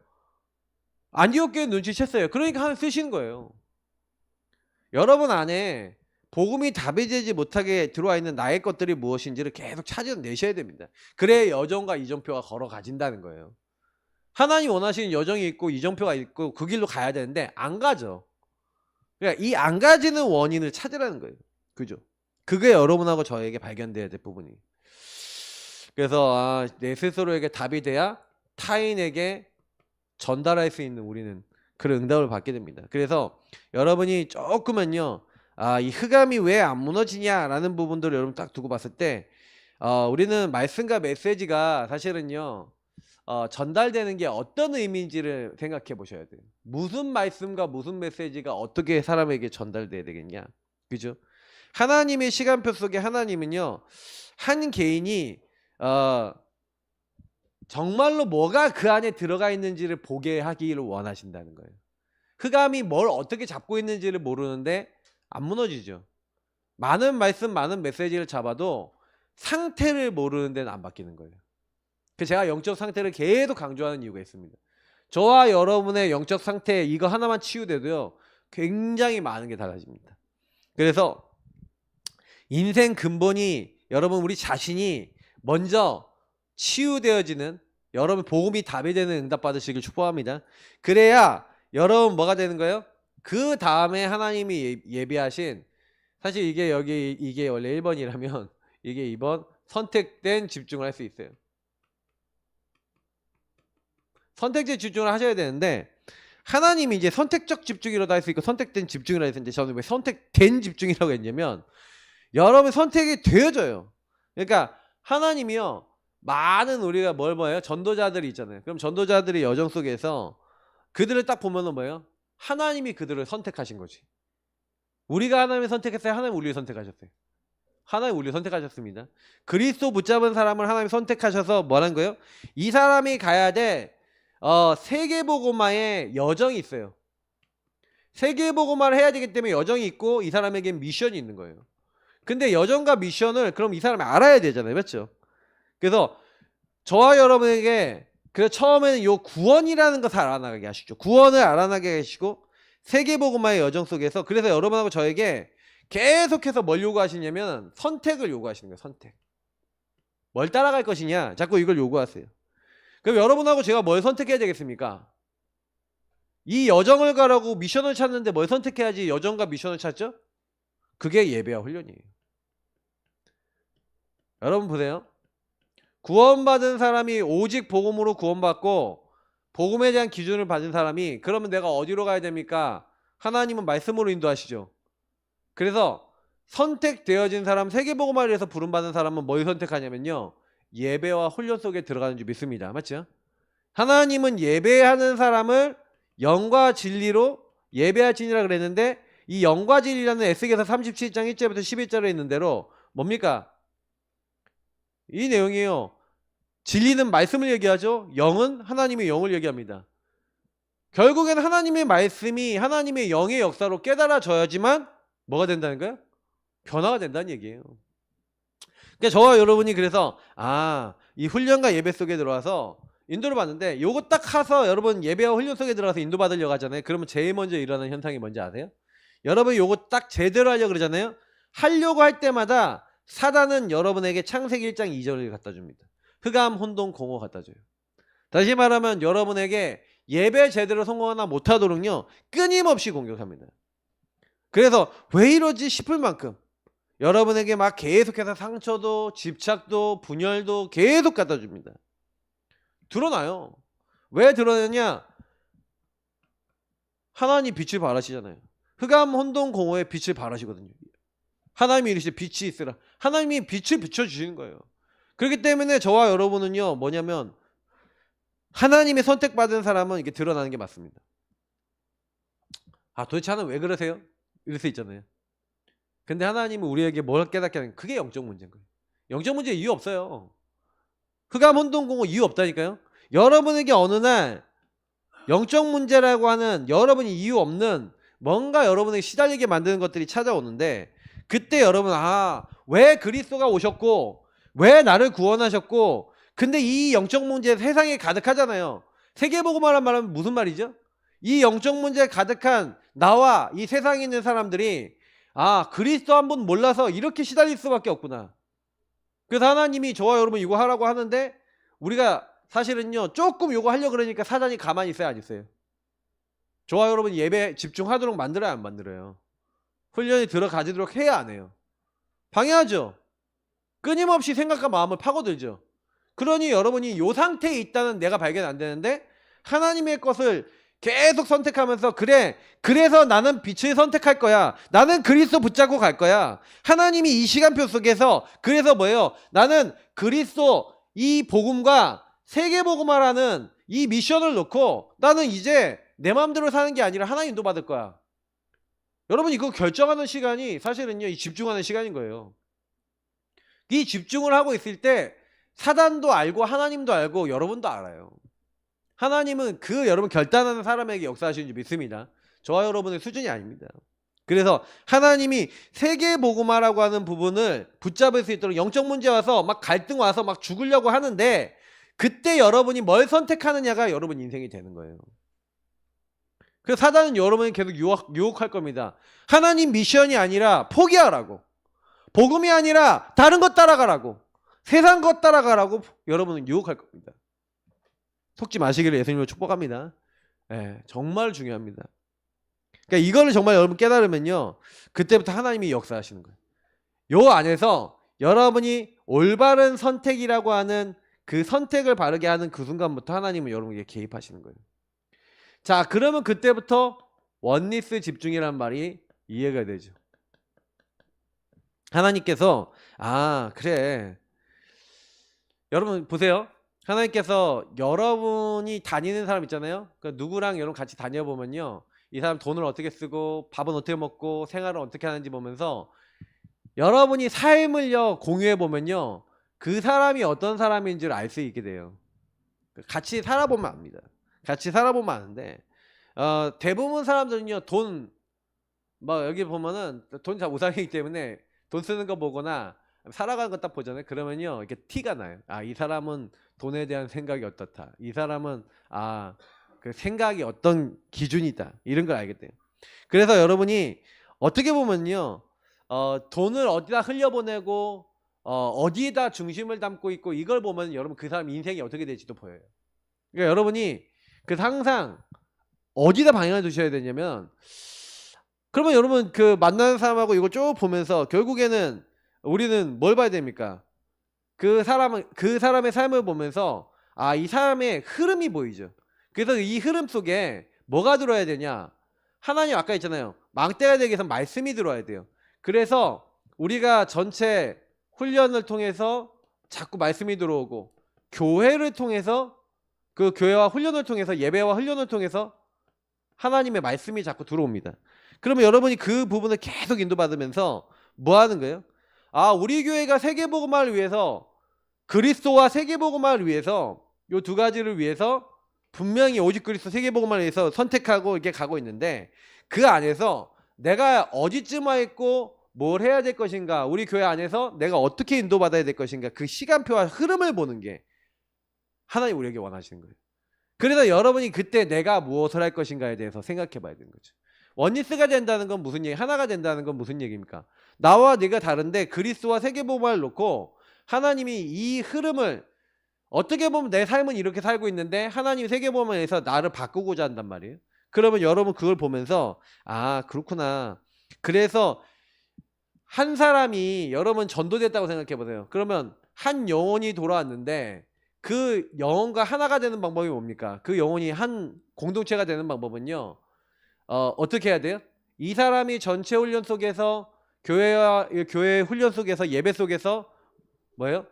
안디옥 교회 눈치챘어요. 그러니까 하나 쓰시는 거예요. 여러분 안에 복음이 답이 되지 못하게 들어와 있는 나의 것들이 무엇인지를 계속 찾아내셔야 됩니다. 그래야 여정과 이정표가 걸어가진다는 거예요. 하나님 원하시는 여정이 있고 이정표가 있고 그 길로 가야 되는데 안 가죠. 그러니까 이 안 가지는 원인을 찾으라는 거예요. 그죠? 그게 여러분하고 저에게 발견돼야 될 부분이. 그래서 내 스스로에게 답이 돼야 타인에게 전달할 수 있는 우리는 그런 응답을 받게 됩니다. 그래서 여러분이 조금은요, 이 흑암이 왜 안 무너지냐라는 부분들을 여러분 딱 두고 봤을 때, 우리는 말씀과 메시지가 사실은요, 전달되는 게 어떤 의미인지를 생각해 보셔야 돼요. 무슨 말씀과 무슨 메시지가 어떻게 사람에게 전달돼야 되겠냐. 그죠? 하나님의 시간표 속에 하나님은요, 한 개인이 정말로 뭐가 그 안에 들어가 있는지를 보게 하기를 원하신다는 거예요. 흑암이 뭘 어떻게 잡고 있는지를 모르는데 안 무너지죠. 많은 말씀, 많은 메시지를 잡아도 상태를 모르는 데는 안 바뀌는 거예요. 제가 영적 상태를 계속 강조하는 이유가 있습니다. 저와 여러분의 영적 상태 이거 하나만 치유돼도요, 굉장히 많은 게 달라집니다. 그래서 인생 근본이 여러분 우리 자신이 먼저 치유되어지는, 여러분 복음이 답이 되는 응답 받으시길 축복합니다. 그래야 여러분 뭐가 되는 거예요? 그 다음에 하나님이 예비하신, 사실 이게 이게 원래 1번이라면 이게 2번 선택된 집중을 할 수 있어요. 선택된 집중을 하셔야 되는데, 하나님이 이제 선택적 집중이라도 할 수 있고 선택된 집중이라고 했는데, 저는 왜 선택된 집중이라고 했냐면, 여러분 선택이 되어져요. 그러니까 하나님이요, 많은 우리가 뭐예요? 전도자들이 있잖아요. 그럼 전도자들의 여정 속에서 그들을 딱 보면은 뭐예요? 하나님이 그들을 선택하신 거지. 우리가 하나님을 선택했어요? 하나님 우리를 선택하셨어요? 하나님 우리를 선택하셨습니다. 그리스도 붙잡은 사람을 하나님이 선택하셔서 뭐라는 거예요? 이 사람이 가야 돼 세계복음화의 여정이 있어요. 세계복음화를 해야 되기 때문에 여정이 있고 이 사람에게 미션이 있는 거예요. 근데 여정과 미션을 그럼 이 사람이 알아야 되잖아요. 맞죠? 그래서 저와 여러분에게 처음에는 요 구원이라는 것을 알아나게 하시죠. 구원을 알아나게 하시고 세계복음화의 여정 속에서, 그래서 여러분하고 저에게 계속해서 뭘 요구하시냐면 선택을 요구하시는 거예요. 선택. 뭘 따라갈 것이냐, 자꾸 이걸 요구하세요. 그럼 여러분하고 제가 뭘 선택해야 되겠습니까? 이 여정을 가라고 미션을 찾는데 뭘 선택해야지 여정과 미션을 찾죠? 그게 예배와 훈련이에요. 여러분 보세요. 구원받은 사람이 오직 복음으로 구원받고 복음에 대한 기준을 받은 사람이 그러면 내가 어디로 가야 됩니까? 하나님은 말씀으로 인도하시죠. 그래서 선택되어진 사람, 세계복음화를 위해서 부름받은 사람은 뭘 선택하냐면요, 예배와 훈련 속에 들어가는 줄 믿습니다. 맞죠? 하나님은 예배하는 사람을 영과 진리로 예배할 진리라 그랬는데, 이 영과 진리라는 에스겔서 37장 1절부터 11절에 있는 대로 뭡니까? 이 내용이에요. 진리는 말씀을 얘기하죠. 영은 하나님의 영을 얘기합니다. 결국엔 하나님의 말씀이 하나님의 영의 역사로 깨달아져야지만 뭐가 된다는 거예요? 변화가 된다는 얘기예요. 그러니까 저와 여러분이 그래서 이 훈련과 예배 속에 들어와서 인도를 받는데, 요거 딱 하서 여러분 예배와 훈련 속에 들어가서 인도 받으려고 하잖아요. 그러면 제일 먼저 일어나는 현상이 뭔지 아세요? 여러분 요거 딱 제대로 하려고 그러잖아요. 하려고 할 때마다 사단은 여러분에게 창세기 1장 2절을 갖다 줍니다. 흑암, 혼돈, 공허 갖다 줘요. 다시 말하면 여러분에게 예배 제대로 성공하나 못하도록요, 끊임없이 공격합니다. 그래서 왜 이러지 싶을 만큼 여러분에게 막 계속해서 상처도 집착도 분열도 계속 갖다 줍니다. 드러나요. 왜 드러내냐? 하나님 빛을 발하시잖아요. 흑암, 혼돈, 공허의 빛을 발하시거든요. 하나님이 이르시되 빛이 있으라. 하나님이 빛을 비춰주시는 거예요. 그렇기 때문에 저와 여러분은요, 뭐냐면 하나님의 선택받은 사람은 이게 드러나는 게 맞습니다. 도대체 하나님 왜 그러세요? 이럴 수 있잖아요. 근데 하나님은 우리에게 뭘 깨닫게 하는, 그게 영적 문제인 거예요. 영적 문제 이유 없어요. 흑암, 혼돈, 공허 이유 없다니까요. 여러분에게 어느 날 영적 문제라고 하는 여러분이 이유 없는 뭔가 여러분에게 시달리게 만드는 것들이 찾아오는데, 그때 여러분 왜 그리스도가 오셨고 왜 나를 구원하셨고, 근데 이 영적 문제 세상에 가득하잖아요. 세계복음화란 말은 무슨 말이죠? 이 영적 문제에 가득한 나와 이 세상에 있는 사람들이 그리스도 한 분 몰라서 이렇게 시달릴 수밖에 없구나. 그래서 하나님이 저와 여러분 이거 하라고 하는데, 우리가 사실은요 조금 이거 하려고 그러니까 사단이 가만히 있어요, 안 있어요? 저와 여러분 예배 집중하도록 만들어요, 안 만들어요? 훈련이 들어가지도록 해야 안 해요? 방해하죠. 끊임없이 생각과 마음을 파고들죠. 그러니 여러분이 이 상태에 있다는 내가 발견 안 되는데 하나님의 것을 계속 선택하면서 그래서 나는 빛을 선택할 거야. 나는 그리스도 붙잡고 갈 거야. 하나님이 이 시간표 속에서 그래서 뭐예요? 나는 그리스도 이 복음과 세계복음화라는 이 미션을 놓고 나는 이제 내 마음대로 사는 게 아니라 하나님 인도받을 거야. 여러분 이거 결정하는 시간이 사실은요 이 집중하는 시간인 거예요. 이 집중을 하고 있을 때 사단도 알고 하나님도 알고 여러분도 알아요. 하나님은 여러분 결단하는 사람에게 역사하시는 줄 믿습니다. 저와 여러분의 수준이 아닙니다. 그래서 하나님이 세계복음화라고 하는 부분을 붙잡을 수 있도록 영적 문제 와서 막 갈등 와서 막 죽으려고 하는데, 그때 여러분이 뭘 선택하느냐가 여러분 인생이 되는 거예요. 그래서 사단은 여러분이 계속 유혹할 겁니다. 하나님 미션이 아니라 포기하라고, 복음이 아니라 다른 것 따라가라고, 세상 것 따라가라고 여러분은 유혹할 겁니다. 속지 마시기를 예수님으로 축복합니다. 정말 중요합니다. 그러니까 이거를 정말 여러분 깨달으면요, 그때부터 하나님이 역사하시는 거예요. 요 안에서 여러분이 올바른 선택이라고 하는 그 선택을 바르게 하는 그 순간부터 하나님은 여러분에게 개입하시는 거예요. 자, 그러면 그때부터 원리스 집중이란 말이 이해가 되죠. 하나님께서 그래, 여러분 보세요. 하나님께서 여러분이 다니는 사람 있잖아요. 그러니까 누구랑 여러분 같이 다녀보면요, 이 사람 돈을 어떻게 쓰고 밥은 어떻게 먹고 생활을 어떻게 하는지 보면서 여러분이 삶을요 공유해보면요, 그 사람이 어떤 사람인지를 알 수 있게 돼요. 같이 살아보면 압니다. 같이 살아보면 아는데, 대부분 사람들은요 여기 보면은 돈 잘 못 살기 때문에 돈 쓰는 거 보거나 살아가는 거 딱 보잖아요. 그러면요 이렇게 티가 나요. 이 사람은 돈에 대한 생각이 어떻다, 이 사람은 그 생각이 어떤 기준이다, 이런 걸 알게 돼요. 그래서 여러분이 어떻게 보면요 돈을 어디다 흘려보내고 어디에다 중심을 담고 있고, 이걸 보면 여러분 그 사람 인생이 어떻게 될지도 보여요. 그러니까 여러분이 항상 어디다 방향을 두셔야 되냐면, 그러면 여러분 그 만나는 사람하고 이거 쭉 보면서 결국에는 우리는 뭘 봐야 됩니까? 그 사람의 삶을 보면서 이 사람의 흐름이 보이죠. 그래서 이 흐름 속에 뭐가 들어야 되냐? 하나님 아까 있잖아요. 망대가 되기 위해서 말씀이 들어야 돼요. 그래서 우리가 전체 훈련을 통해서 자꾸 말씀이 들어오고, 교회를 통해서 그 교회와 훈련을 통해서, 예배와 훈련을 통해서 하나님의 말씀이 자꾸 들어옵니다. 그러면 여러분이 그 부분을 계속 인도받으면서 뭐 하는 거예요? 우리 교회가 세계복음화를 위해서, 그리스도와 세계복음화를 위해서, 요 두 가지를 위해서 분명히 오직 그리스도 세계복음화를 위해서 선택하고 이렇게 가고 있는데, 그 안에서 내가 어디쯤 와 있고 뭘 해야 될 것인가, 우리 교회 안에서 내가 어떻게 인도받아야 될 것인가, 그 시간표와 흐름을 보는 게 하나님 우리에게 원하시는 거예요. 그래서 여러분이 그때 내가 무엇을 할 것인가에 대해서 생각해 봐야 되는 거죠. 원리스가 된다는 건 무슨 얘기, 하나가 된다는 건 무슨 얘기입니까? 나와 네가 다른데 그리스도와 세계복음화를 놓고 하나님이 이 흐름을, 어떻게 보면 내 삶은 이렇게 살고 있는데 하나님이 세계복음화에서 나를 바꾸고자 한단 말이에요. 그러면 여러분 그걸 보면서 그렇구나. 그래서 한 사람이, 여러분 전도됐다고 생각해 보세요. 그러면 한 영혼이 돌아왔는데 그 영혼과 하나가 되는 방법이 뭡니까? 그 영혼이 한 공동체가 되는 방법은요, 어떻게 해야 돼요? 이 사람이 전체 훈련 속에서, 교회 훈련 속에서, 예배 속에서 뭐예요?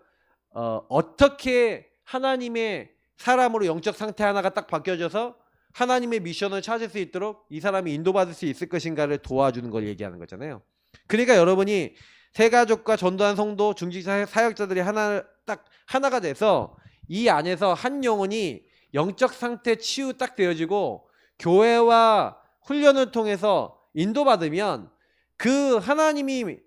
어떻게 하나님의 사람으로 영적 상태 하나가 딱 바뀌어져서 하나님의 미션을 찾을 수 있도록 이 사람이 인도받을 수 있을 것인가를 도와주는 걸 얘기하는 거잖아요. 그러니까 여러분이 새가족과 전도한 성도, 중직자 사역자들이 하나가 돼서 이 안에서 한 영혼이 영적 상태 치유 딱 되어지고 교회와 훈련을 통해서 인도받으면, 그 하나님이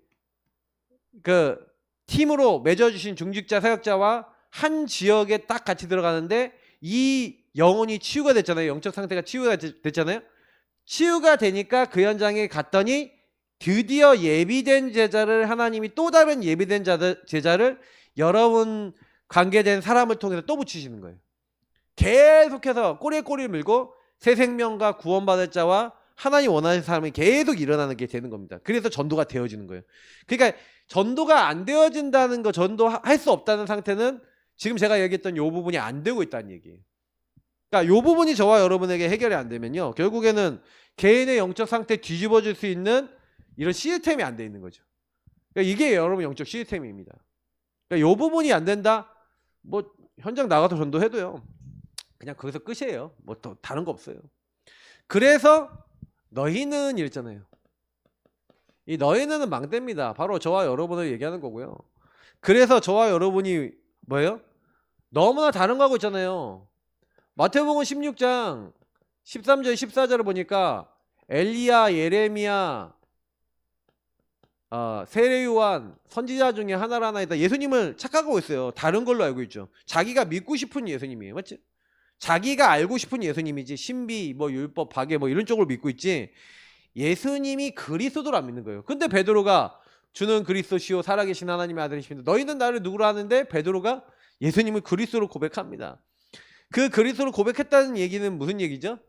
그 팀으로 맺어주신 중직자 사역자와 한 지역에 딱 같이 들어가는데 이 영혼이 치유가 됐잖아요. 영적 상태가 치유가 됐잖아요. 치유가 되니까 그 현장에 갔더니 드디어 예비된 제자를, 하나님이 또 다른 예비된 제자를 여러분 관계된 사람을 통해서 또 붙이시는 거예요. 계속해서 꼬리에 꼬리를 물고 새 생명과 구원받을 자와 하나님 원하는 사람이 계속 일어나는 게 되는 겁니다. 그래서 전도가 되어지는 거예요. 그러니까 전도가 안 되어진다는 거, 전도할 수 없다는 상태는 지금 제가 얘기했던 요 부분이 안 되고 있다는 얘기예요. 그러니까 요 부분이 저와 여러분에게 해결이 안 되면요, 결국에는 개인의 영적 상태 뒤집어질 수 있는 이런 시스템이 안 돼 있는 거죠. 그러니까 이게 여러분 영적 시스템입니다. 그러니까 요 부분이 안 된다, 뭐 현장 나가서 전도해도요 그냥 거기서 끝이에요. 뭐 또 다른 거 없어요. 그래서 너희는 이랬잖아요. 이 너희는 망대입니다. 바로 저와 여러분을 얘기하는 거고요. 그래서 저와 여러분이 뭐예요? 너무나 다른 거 하고 있잖아요. 마태복음 16장 13절 14절을 보니까 엘리야, 예레미야, 세례 요한 선지자 중에 하나이다. 예수님을 착각하고 있어요. 다른 걸로 알고 있죠. 자기가 믿고 싶은 예수님이에요. 맞지? 자기가 알고 싶은 예수님이지, 신비, 뭐 율법, 박해 뭐 이런 쪽으로 믿고 있지, 예수님이 그리스도를 안 믿는 거예요. 근데 베드로가 주는 그리스도시요 살아계신 하나님의 아들이십니다. 너희는 나를 누구라 하는데, 베드로가 예수님을 그리스도로 고백합니다. 그 그리스도를 고백했다는 얘기는 무슨 얘기죠?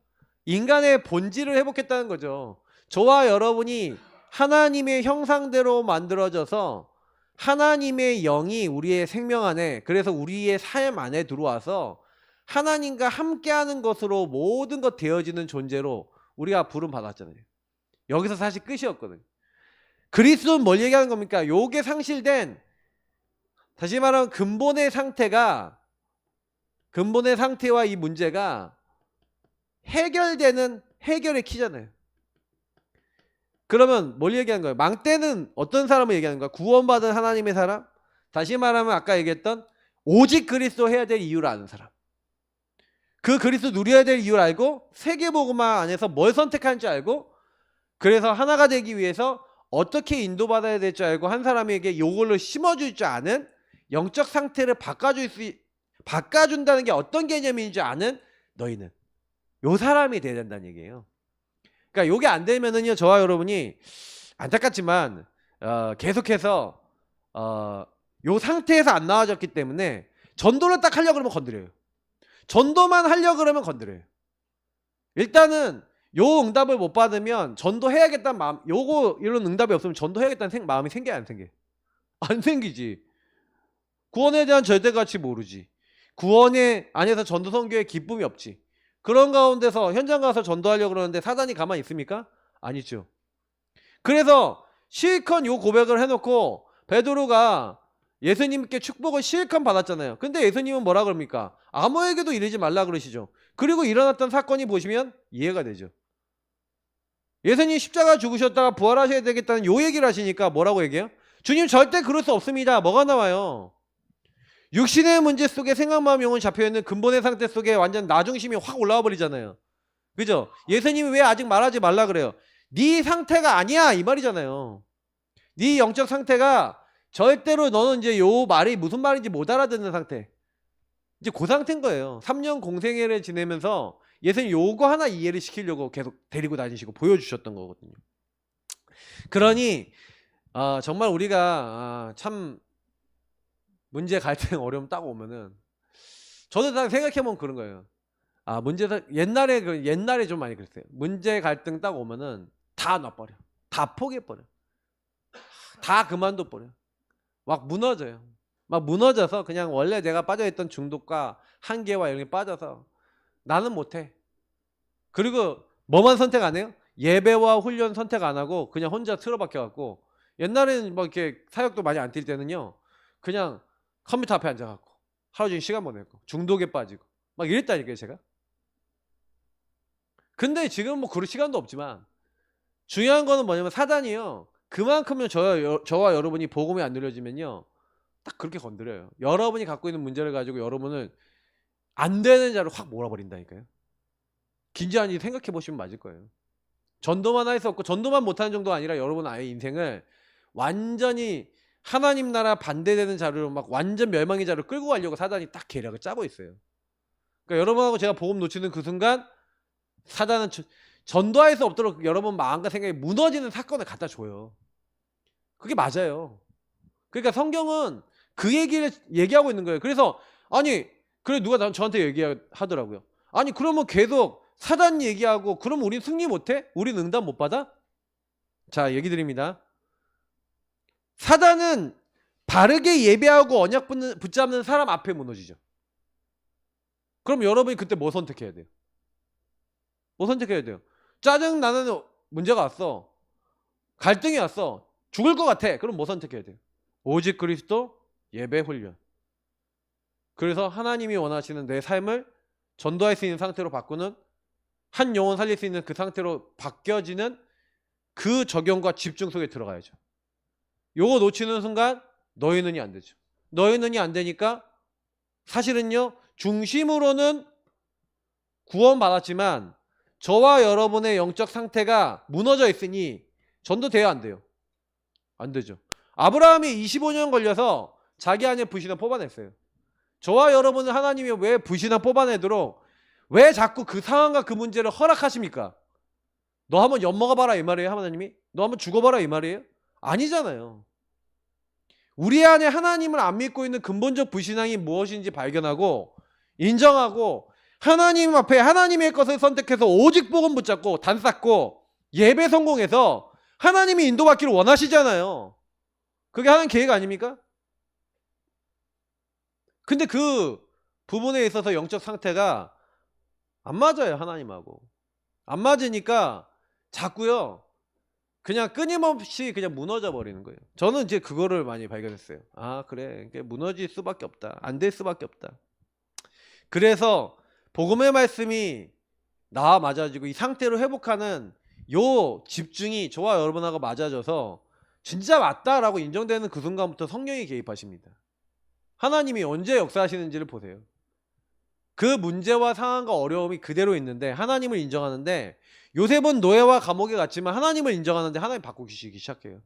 인간의 본질을 회복했다는 거죠. 저와 여러분이 하나님의 형상대로 만들어져서 하나님의 영이 우리의 생명 안에, 그래서 우리의 삶 안에 들어와서 하나님과 함께하는 것으로 모든 것 되어지는 존재로 우리가 부름 받았잖아요. 여기서 사실 끝이었거든요. 그리스도는 뭘 얘기하는 겁니까? 요게 상실된, 다시 말하면 근본의 상태와 이 문제가 해결되는 해결의 키잖아요. 그러면 뭘 얘기하는 거예요? 망대는 어떤 사람을 얘기하는 거야? 구원받은 하나님의 사람? 다시 말하면 아까 얘기했던 오직 그리스도 해야 될 이유를 아는 사람. 그 그리스도 누려야 될 이유를 알고 세계복음화 안에서 뭘 선택하는지 알고, 그래서 하나가 되기 위해서 어떻게 인도받아야 될 줄 알고 한 사람에게 요걸로 심어줄 줄 아는, 영적 상태를 바꿔준다는 게 어떤 개념인지 아는 너희는 요 사람이 돼야 된다는 얘기예요. 그러니까 요게 안 되면은요, 저와 여러분이 안타깝지만 계속해서 요 상태에서 안 나아졌기 때문에 전도를 딱 하려고 그러면 건드려요. 전도만 하려고 그러면 건드려요. 일단은 요 응답을 못 받으면 전도해야겠다는 마음, 요거 이런 응답이 없으면 전도해야겠다는 마음이 생겨 안 생겨? 안 생기지. 구원에 대한 절대 가치 모르지. 구원에 안에서 전도 선교에 기쁨이 없지. 그런 가운데서 현장 가서 전도하려고 그러는데 사단이 가만히 있습니까? 아니죠. 그래서 실컷 요 고백을 해놓고 베드로가 예수님께 축복을 실컷 받았잖아요. 근데 예수님은 뭐라 그럽니까? 아무에게도 이르지 말라 그러시죠. 그리고 일어났던 사건이 보시면 이해가 되죠. 예수님 십자가 죽으셨다가 부활하셔야 되겠다는 요 얘기를 하시니까 뭐라고 얘기해요? 주님 절대 그럴 수 없습니다. 뭐가 나와요? 육신의 문제 속에 생각, 마음, 영혼 잡혀있는 근본의 상태 속에 완전 나중심이 확 올라와 버리잖아요. 그죠? 예수님이 왜 아직 말하지 말라 그래요? 네 상태가 아니야 이 말이잖아요. 네 영적 상태가 절대로 너는 이제 요 말이 무슨 말인지 못 알아듣는 상태. 이제 그 상태인 거예요. 3년 공생애를 지내면서 예수님 요거 하나 이해를 시키려고 계속 데리고 다니시고 보여주셨던 거거든요. 그러니 정말 우리가 참 문제, 갈등, 어려움 딱 오면은 저도 딱 생각해보면 그런 거예요. 옛날에 좀 많이 그랬어요. 문제, 갈등 딱 오면은 다 놔버려. 다 포기해버려. 다 그만둬버려. 막 무너져요. 막 무너져서 그냥 원래 내가 빠져있던 중독과 한계와 이런 게 빠져서 나는 못해. 그리고 뭐만 선택 안 해요? 예배와 훈련 선택 안 하고 그냥 혼자 틀어박혀갖고, 옛날에는 막 이렇게 사역도 많이 안 뛸 때는요 그냥 컴퓨터 앞에 앉아갖고 하루 종일 시간 보내고 중독에 빠지고 막 이랬다니까요 제가. 근데 지금 뭐 그럴 시간도 없지만 중요한 거는 뭐냐면 사단이요 그만큼은 저와 여러분이 복음이 안 누려지면요 딱 그렇게 건드려요. 여러분이 갖고 있는 문제를 가지고 여러분을 안 되는 자로 확 몰아버린다니까요. 긴지 아닌지 생각해 보시면 맞을 거예요. 전도만 할 수 없고 전도만 못하는 정도가 아니라 여러분 아예 인생을 완전히 하나님 나라 반대되는 자료로 막 완전 멸망의 자료로 끌고 가려고 사단이 딱 계략을 짜고 있어요. 그러니까 여러분하고 제가 복음 놓치는 그 순간 사단은 전도할 수 없도록 여러분 마음과 생각이 무너지는 사건을 갖다 줘요. 그게 맞아요. 그러니까 성경은 그 얘기를 얘기하고 있는 거예요. 그래서 아니 그래 누가 저한테 얘기하더라고요. 아니 그러면 계속 사단 얘기하고 그럼 우린 승리 못해? 우린 응답 못 받아? 자 얘기 드립니다. 사단은 바르게 예배하고 언약 붙잡는 사람 앞에 무너지죠. 그럼 여러분이 그때 뭐 선택해야 돼요? 뭐 선택해야 돼요? 짜증나는 문제가 왔어. 갈등이 왔어. 죽을 것 같아. 그럼 뭐 선택해야 돼요? 오직 그리스도 예배 훈련. 그래서 하나님이 원하시는 내 삶을 전도할 수 있는 상태로 바꾸는, 한 영혼 살릴 수 있는 그 상태로 바뀌어지는 그 적용과 집중 속에 들어가야죠. 요거 놓치는 순간 너의 눈이 안 되죠. 너의 눈이 안 되니까 사실은요 중심으로는 구원받았지만 저와 여러분의 영적 상태가 무너져 있으니 전도돼야 안 돼요. 안 되죠. 아브라함이 25년 걸려서 자기 안에 불신을 뽑아냈어요. 저와 여러분은 하나님이 왜 불신을 뽑아내도록 왜 자꾸 그 상황과 그 문제를 허락하십니까? 너 한번 엿먹어봐라 이 말이에요 하나님이? 너 한번 죽어봐라 이 말이에요? 아니잖아요. 우리 안에 하나님을 안 믿고 있는 근본적 불신앙이 무엇인지 발견하고 인정하고 하나님 앞에 하나님의 것을 선택해서 오직 복음 붙잡고 단 쌓고 예배 성공해서 하나님이 인도받기를 원하시잖아요. 그게 하나님 계획 아닙니까? 근데 그 부분에 있어서 영적 상태가 안 맞아요. 하나님하고 안 맞으니까 자꾸요 그냥 끊임없이 그냥 무너져 버리는 거예요. 저는 이제 그거를 많이 발견했어요. 아 그래 무너질 수밖에 없다. 안 될 수밖에 없다. 그래서 복음의 말씀이 나와 맞아지고 이 상태로 회복하는 요 집중이 저와 여러분하고 맞아져서 진짜 맞다라고 인정되는 그 순간부터 성령이 개입하십니다. 하나님이 언제 역사하시는지를 보세요. 그 문제와 상황과 어려움이 그대로 있는데 하나님을 인정하는데, 요셉은 노예와 감옥에 갔지만 하나님을 인정하는데 하나님 바꾸시기 시작해요.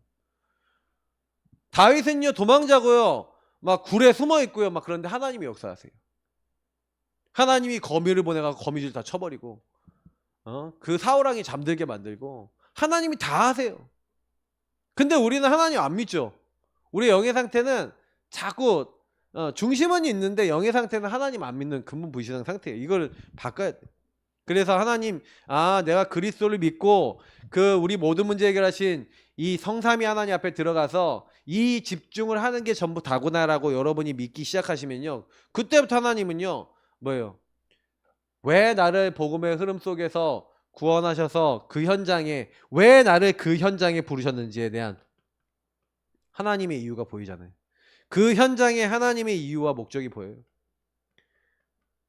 다윗은요 도망자고요 막 굴에 숨어 있고요 막 그런데 하나님이 역사하세요. 하나님이 거미를 보내가지고 거미줄 다 쳐버리고 그 사울왕이 잠들게 만들고 하나님이 다 하세요. 근데 우리는 하나님 안 믿죠. 우리 영의 상태는 자꾸 중심은 있는데 영의 상태는 하나님 안 믿는 근본 불신앙 상태예요. 이걸 바꿔야 돼. 그래서 하나님, 내가 그리스도를 믿고 그 우리 모든 문제 해결하신 이 성삼위 하나님 앞에 들어가서 이 집중을 하는 게 전부 다구나라고 여러분이 믿기 시작하시면요, 그때부터 하나님은요 뭐예요? 왜 나를 복음의 흐름 속에서 구원하셔서 그 현장에, 왜 나를 그 현장에 부르셨는지에 대한 하나님의 이유가 보이잖아요. 그 현장에 하나님의 이유와 목적이 보여요.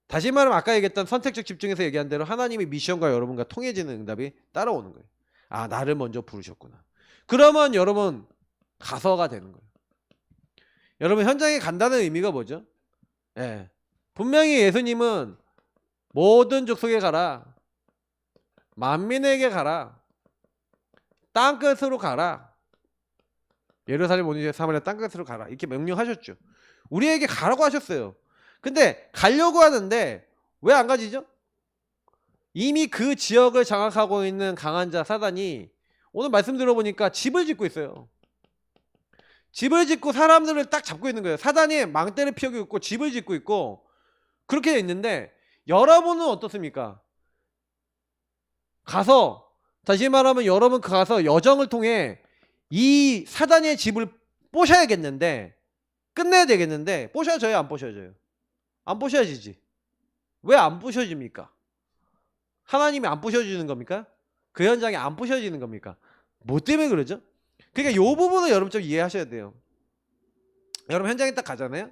다시 말하면 아까 얘기했던 선택적 집중에서 얘기한 대로 하나님의 미션과 여러분과 통해지는 응답이 따라오는 거예요. 나를 먼저 부르셨구나. 그러면 여러분 가서가 되는 거예요. 여러분 현장에 간다는 의미가 뭐죠? 예. 분명히 예수님은 모든 족속에 가라, 만민에게 가라, 땅끝으로 가라, 예루살렘 온 이후에 사마리아 땅끝으로 가라, 이렇게 명령하셨죠. 우리에게 가라고 하셨어요. 근데 가려고 하는데 왜 안 가지죠? 이미 그 지역을 장악하고 있는 강한 자 사단이 오늘 말씀 들어보니까 집을 짓고 있어요. 집을 짓고 사람들을 딱 잡고 있는 거예요. 사단이 망대를 피우고 있고 집을 짓고 있고 그렇게 있는데, 여러분은 어떻습니까? 가서, 다시 말하면 여러분 가서 여정을 통해 이 사단의 집을 부셔야겠는데, 끝내야 되겠는데, 부셔져요 안 부셔져요? 안 부셔지지. 왜 안 부셔집니까? 하나님이 안 부셔주는 겁니까? 그 현장에 안 부셔지는 겁니까? 뭐 때문에 그러죠? 그러니까 이 부분을 여러분 좀 이해하셔야 돼요. 여러분 현장에 딱 가잖아요.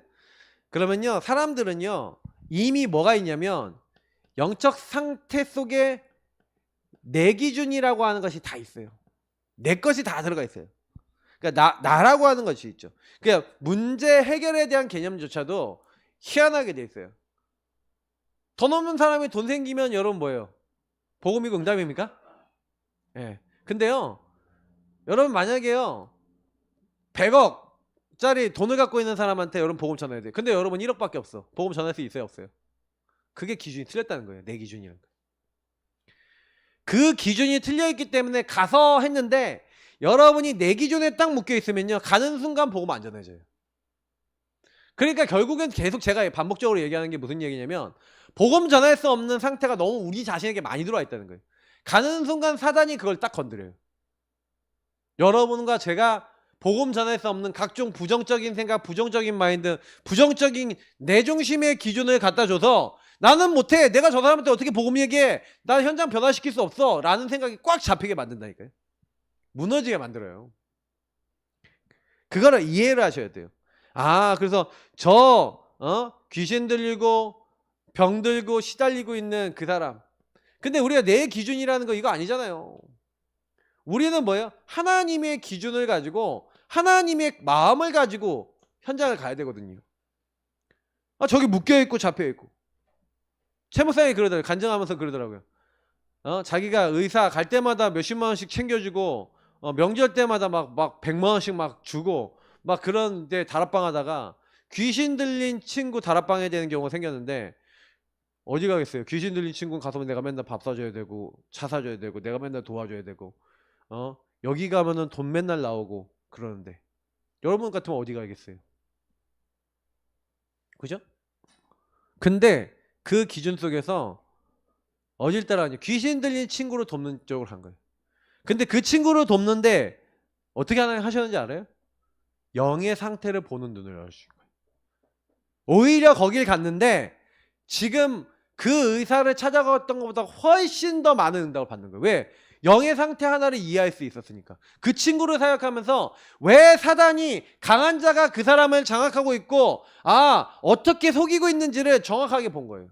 그러면요 사람들은요 이미 뭐가 있냐면 영적 상태 속에 내 기준이라고 하는 것이 다 있어요. 내 것이 다 들어가 있어요. 그러니까 나라고 하는 것이 있죠. 그러니까 문제 해결에 대한 개념조차도 희한하게 돼 있어요. 돈 없는 사람이 돈 생기면 여러분 뭐예요? 복음이고 응답입니까? 예. 근데요 여러분 만약에요 100억짜리 돈을 갖고 있는 사람한테 여러분 복음 전해야 돼요. 근데 여러분 1억밖에 없어. 복음 전할 수 있어요 없어요? 그게 기준이 틀렸다는 거예요. 내 기준이라는 거. 그 기준이 틀려있기 때문에 가서 했는데, 여러분이 내 기준에 딱 묶여 있으면요 가는 순간 복음 안 전해져요. 그러니까 결국엔 계속 제가 반복적으로 얘기하는 게 무슨 얘기냐면, 복음 전할 수 없는 상태가 너무 우리 자신에게 많이 들어와 있다는 거예요. 가는 순간 사단이 그걸 딱 건드려요. 여러분과 제가 복음 전할 수 없는 각종 부정적인 생각, 부정적인 마인드, 부정적인 내 중심의 기준을 갖다 줘서 나는 못해, 내가 저 사람한테 어떻게 복음 얘기해, 난 현장 변화시킬 수 없어 라는 생각이 꽉 잡히게 만든다니까요. 무너지게 만들어요. 그거를 이해를 하셔야 돼요. 그래서 귀신 들리고 병 들고 시달리고 있는 그 사람, 근데 우리가 내 기준이라는 거 이거 아니잖아요. 우리는 뭐예요? 하나님의 기준을 가지고 하나님의 마음을 가지고 현장을 가야 되거든요. 저기 묶여있고 잡혀있고, 최 목사님이 그러더라고요. 간증하면서 그러더라고요. 자기가 의사 갈 때마다 몇십만 원씩 챙겨주고, 명절 때마다 막 100만 원씩 막 주고 막 그런 데 다락방 하다가 귀신 들린 친구 다락방에 되는 경우가 생겼는데, 어디 가겠어요? 귀신 들린 친구는 가서 내가 맨날 밥 사줘야 되고 차 사줘야 되고 내가 맨날 도와줘야 되고, 여기 가면은 돈 맨날 나오고 그러는데 여러분 같으면 어디 가겠어요? 그죠? 근데 그 기준 속에서 어딜 따라가냐, 귀신 들린 친구를 돕는 쪽으로 간 거예요. 근데 그 친구를 돕는데 어떻게 하셨는지 알아요? 영의 상태를 보는 눈을 열어주신 거예요. 오히려 거길 갔는데 지금 그 의사를 찾아갔던 것보다 훨씬 더 많은 응답을 받는 거예요. 왜? 영의 상태 하나를 이해할 수 있었으니까. 그 친구를 사역하면서 왜 사단이, 강한 자가 그 사람을 장악하고 있고 어떻게 속이고 있는지를 정확하게 본 거예요.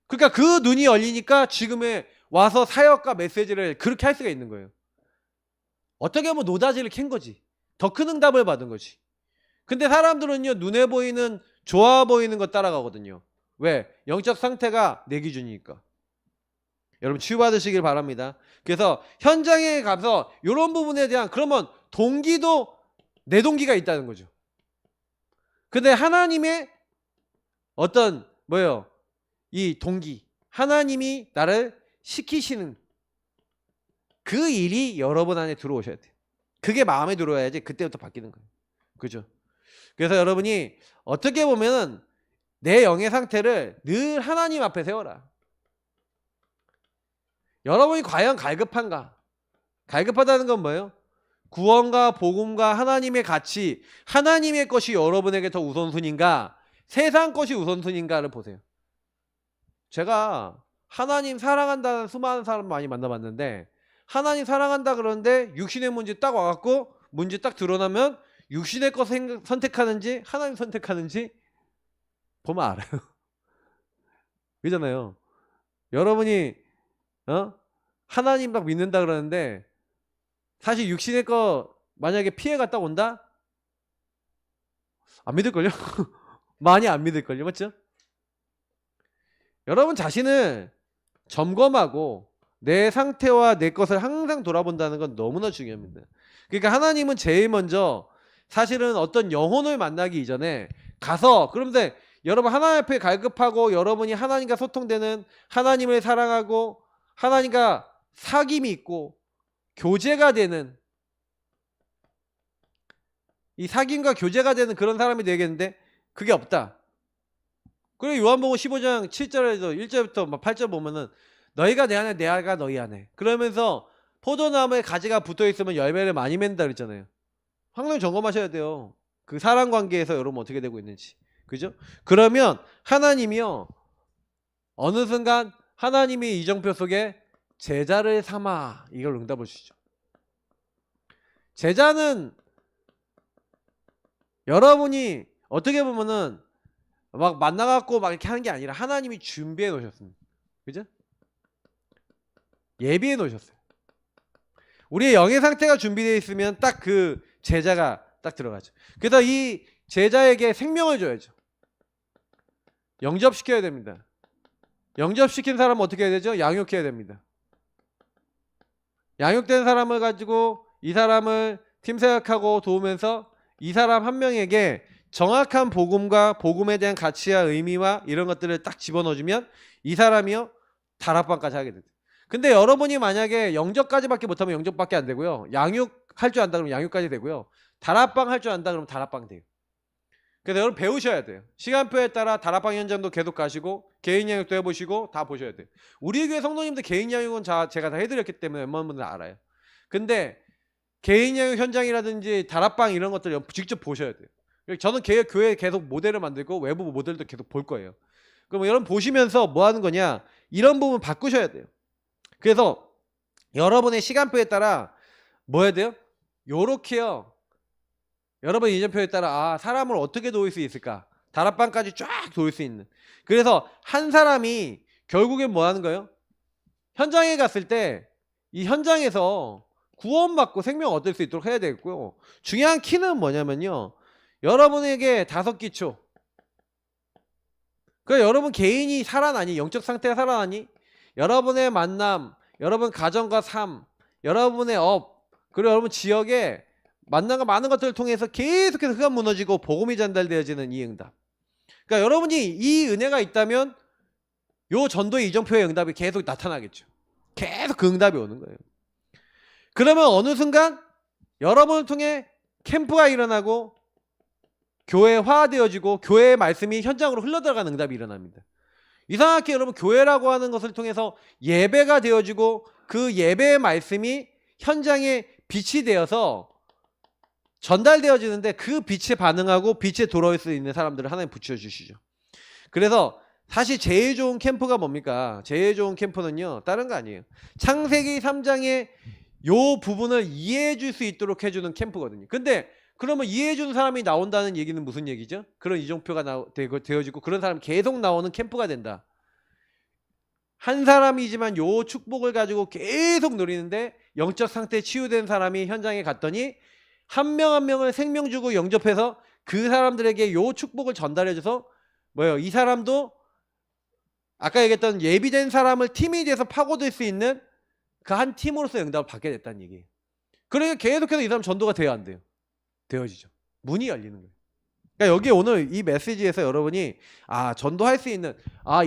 그러니까 그 눈이 열리니까 지금의 와서 사역과 메시지를 그렇게 할 수가 있는 거예요. 어떻게 보면 노다지를 캔 거지. 더 큰 응답을 받은 거지. 근데 사람들은요 눈에 보이는 좋아 보이는 거 따라가거든요. 왜? 영적 상태가 내 기준이니까. 여러분 치유받으시길 바랍니다. 그래서 현장에 가서 이런 부분에 대한, 그러면 동기도 내 동기가 있다는 거죠. 근데 하나님의 어떤 뭐예요? 이 동기, 하나님이 나를 시키시는 그 일이 여러분 안에 들어오셔야 돼요. 그게 마음에 들어야지 그때부터 바뀌는 거예요. 그죠? 그래서 여러분이 어떻게 보면은 내 영의 상태를 늘 하나님 앞에 세워라. 여러분이 과연 갈급한가? 갈급하다는 건 뭐예요? 구원과 복음과 하나님의 가치, 하나님의 것이 여러분에게 더 우선순위인가? 세상 것이 우선순위인가를 보세요. 제가 하나님 사랑한다는 수많은 사람 많이 만나봤는데, 하나님 사랑한다 그러는데 육신의 문제 딱 와갖고 문제 딱 드러나면 육신의 것 선택하는지 하나님 선택하는지 보면 알아요. 그잖아요. 여러분이 하나님 막 믿는다 그러는데 사실 육신의 거 만약에 피해가 딱 온다? 안 믿을걸요? 많이 안 믿을걸요. 맞죠? 여러분 자신을 점검하고 내 상태와 내 것을 항상 돌아본다는 건 너무나 중요합니다. 그러니까 하나님은 제일 먼저 사실은 어떤 영혼을 만나기 이전에 가서, 그런데 여러분 하나님 앞에 갈급하고 여러분이 하나님과 소통되는, 하나님을 사랑하고 하나님과 사귐이 있고 교제가 되는, 이 사귐과 교제가 되는 그런 사람이 되겠는데 그게 없다. 그리고 요한복음 15장 7절에서 1절부터 8절 보면은 너희가 내 안에 내가 너희 안에, 그러면서 포도나무에 가지가 붙어있으면 열매를 많이 맺는다 그랬잖아요. 항상 점검하셔야 돼요. 그 사람 관계에서 여러분 어떻게 되고 있는지. 그죠? 그러면 하나님이요, 어느 순간 하나님이 이정표 속에 제자를 삼아, 이걸 응답을 주시죠. 제자는 여러분이 어떻게 보면은 막 만나갖고 막 이렇게 하는 게 아니라 하나님이 준비해 놓으셨습니다. 그죠? 예비해 놓으셨어요. 우리의 영의 상태가 준비되어 있으면 딱 그 제자가 딱 들어가죠. 그래서 이 제자에게 생명을 줘야죠. 영접시켜야 됩니다. 영접시킨 사람은 어떻게 해야 되죠? 양육해야 됩니다. 양육된 사람을 가지고 이 사람을 팀 생각하고 도우면서 이 사람 한 명에게 정확한 복음과 복음에 대한 가치와 의미와 이런 것들을 딱 집어넣어주면 이 사람이요 다락방까지 하게 됩니다. 근데 여러분이 만약에 영접까지밖에 못하면 영접밖에 안 되고요, 양육할 줄 안다 그러면 양육까지 되고요, 다락방 할 줄 안다 그러면 다락방 돼요. 그래서 여러분 배우셔야 돼요. 시간표에 따라 다락방 현장도 계속 가시고 개인 양육도 해보시고 다 보셔야 돼요. 우리 교회 성도님들 개인 양육은 제가 다 해드렸기 때문에 웬만한 분들 알아요. 근데 개인 양육 현장이라든지 다락방 이런 것들 직접 보셔야 돼요. 저는 교회 계속 모델을 만들고 외부 모델도 계속 볼 거예요. 그럼 여러분 보시면서 뭐 하는 거냐, 이런 부분 바꾸셔야 돼요. 그래서 여러분의 시간표에 따라 뭐 해야 돼요? 요렇게요. 여러분 이전표에 따라 사람을 어떻게 도울 수 있을까? 다락방까지 쫙 도울 수 있는. 그래서 한 사람이 결국엔 뭐 하는 거예요? 현장에 갔을 때 이 현장에서 구원받고 생명 얻을 수 있도록 해야 되겠고요. 중요한 키는 뭐냐면요, 여러분에게 5기초. 그러니까 여러분 개인이 살아나니, 영적 상태가 살아나니, 여러분의 만남, 여러분 가정과 삶, 여러분의 업, 그리고 여러분 지역에 만남과 많은 것들을 통해서 계속해서 흑암 무너지고 복음이 전달되어지는 이 응답. 그러니까 여러분이 이 은혜가 있다면 요 전도의 이정표의 응답이 계속 나타나겠죠. 계속 그 응답이 오는 거예요. 그러면 어느 순간 여러분을 통해 캠프가 일어나고 교회화되어지고 교회의 말씀이 현장으로 흘러들어가는 응답이 일어납니다. 이상하게 여러분 교회라고 하는 것을 통해서 예배가 되어지고 그 예배의 말씀이 현장에 빛이 되어서 전달되어지는데 그 빛에 반응하고 빛에 돌아올 수 있는 사람들을 하나님 붙여주시죠. 그래서 사실 제일 좋은 캠프가 뭡니까? 제일 좋은 캠프는요, 다른 거 아니에요. 창세기 3장의 요 부분을 이해해 줄 수 있도록 해주는 캠프거든요. 근데 그러면 이해해 주는 사람이 나온다는 얘기는 무슨 얘기죠? 그런 이정표가 되어지고 그런 사람이 계속 나오는 캠프가 된다. 한 사람이지만 요 축복을 가지고 계속 누리는데 영적 상태에 치유된 사람이 현장에 갔더니 한 명 한 명을 생명 주고 영접해서 그 사람들에게 요 축복을 전달해줘서 뭐예요? 이 사람도 아까 얘기했던 예비된 사람을 팀이 돼서 파고들 수 있는 그 한 팀으로서 응답을 받게 됐다는 얘기예요. 그러니까 계속해서 이 사람 전도가 돼야 안 돼요? 되어지죠. 문이 열리는 거예요. 그러니까 여기 오늘 이 메시지에서 여러분이 전도할 수 있는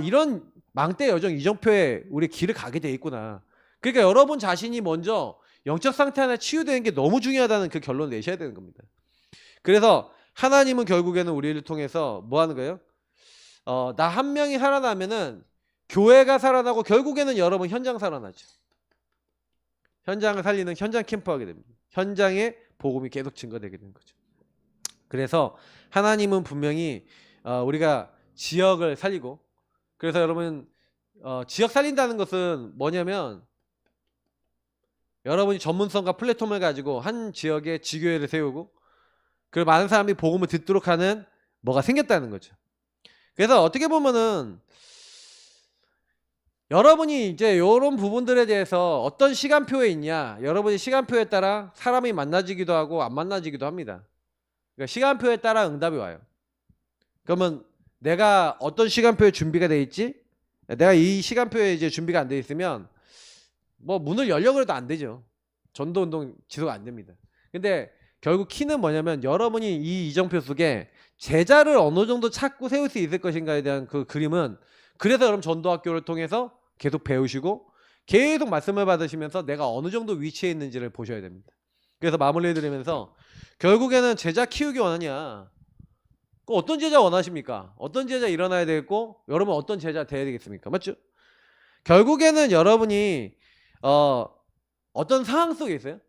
이런 망대 여정 이정표에 우리 길을 가게 돼 있구나. 그러니까 여러분 자신이 먼저 영적 상태 하나 치유되는 게 너무 중요하다는 그 결론을 내셔야 되는 겁니다. 그래서 하나님은 결국에는 우리를 통해서 뭐 하는 거예요? 나 한 명이 살아나면은 교회가 살아나고 결국에는 여러분 현장 살아나죠. 현장을 살리는 현장 캠프하게 됩니다. 현장에 복음이 계속 증거되게 되는 거죠. 그래서 하나님은 분명히 우리가 지역을 살리고, 그래서 여러분 지역 살린다는 것은 뭐냐면 여러분이 전문성과 플랫폼을 가지고 한 지역에 지교회를 세우고 그리고 많은 사람들이 복음을 듣도록 하는 뭐가 생겼다는 거죠. 그래서 어떻게 보면은 여러분이 이제 이런 부분들에 대해서 어떤 시간표에 있냐, 여러분이 시간표에 따라 사람이 만나지기도 하고 안 만나지기도 합니다. 그러니까 시간표에 따라 응답이 와요. 그러면 내가 어떤 시간표에 준비가 돼 있지? 내가 이 시간표에 이제 준비가 안 돼 있으면 뭐 문을 열려고 해도 안 되죠. 전도운동 지속 안 됩니다. 근데 결국 키는 뭐냐면 여러분이 이 이정표 속에 제자를 어느 정도 찾고 세울 수 있을 것인가에 대한 그 그림은, 그래서 여러분 전도학교를 통해서 계속 배우시고 계속 말씀을 받으시면서 내가 어느 정도 위치에 있는지를 보셔야 됩니다. 그래서 마무리 해드리면서 결국에는 제자 키우기 원하냐, 어떤 제자 원하십니까? 어떤 제자 일어나야 되겠고 여러분 어떤 제자 돼야 되겠습니까? 맞죠? 결국에는 여러분이 어떤 상황 속에 있어요.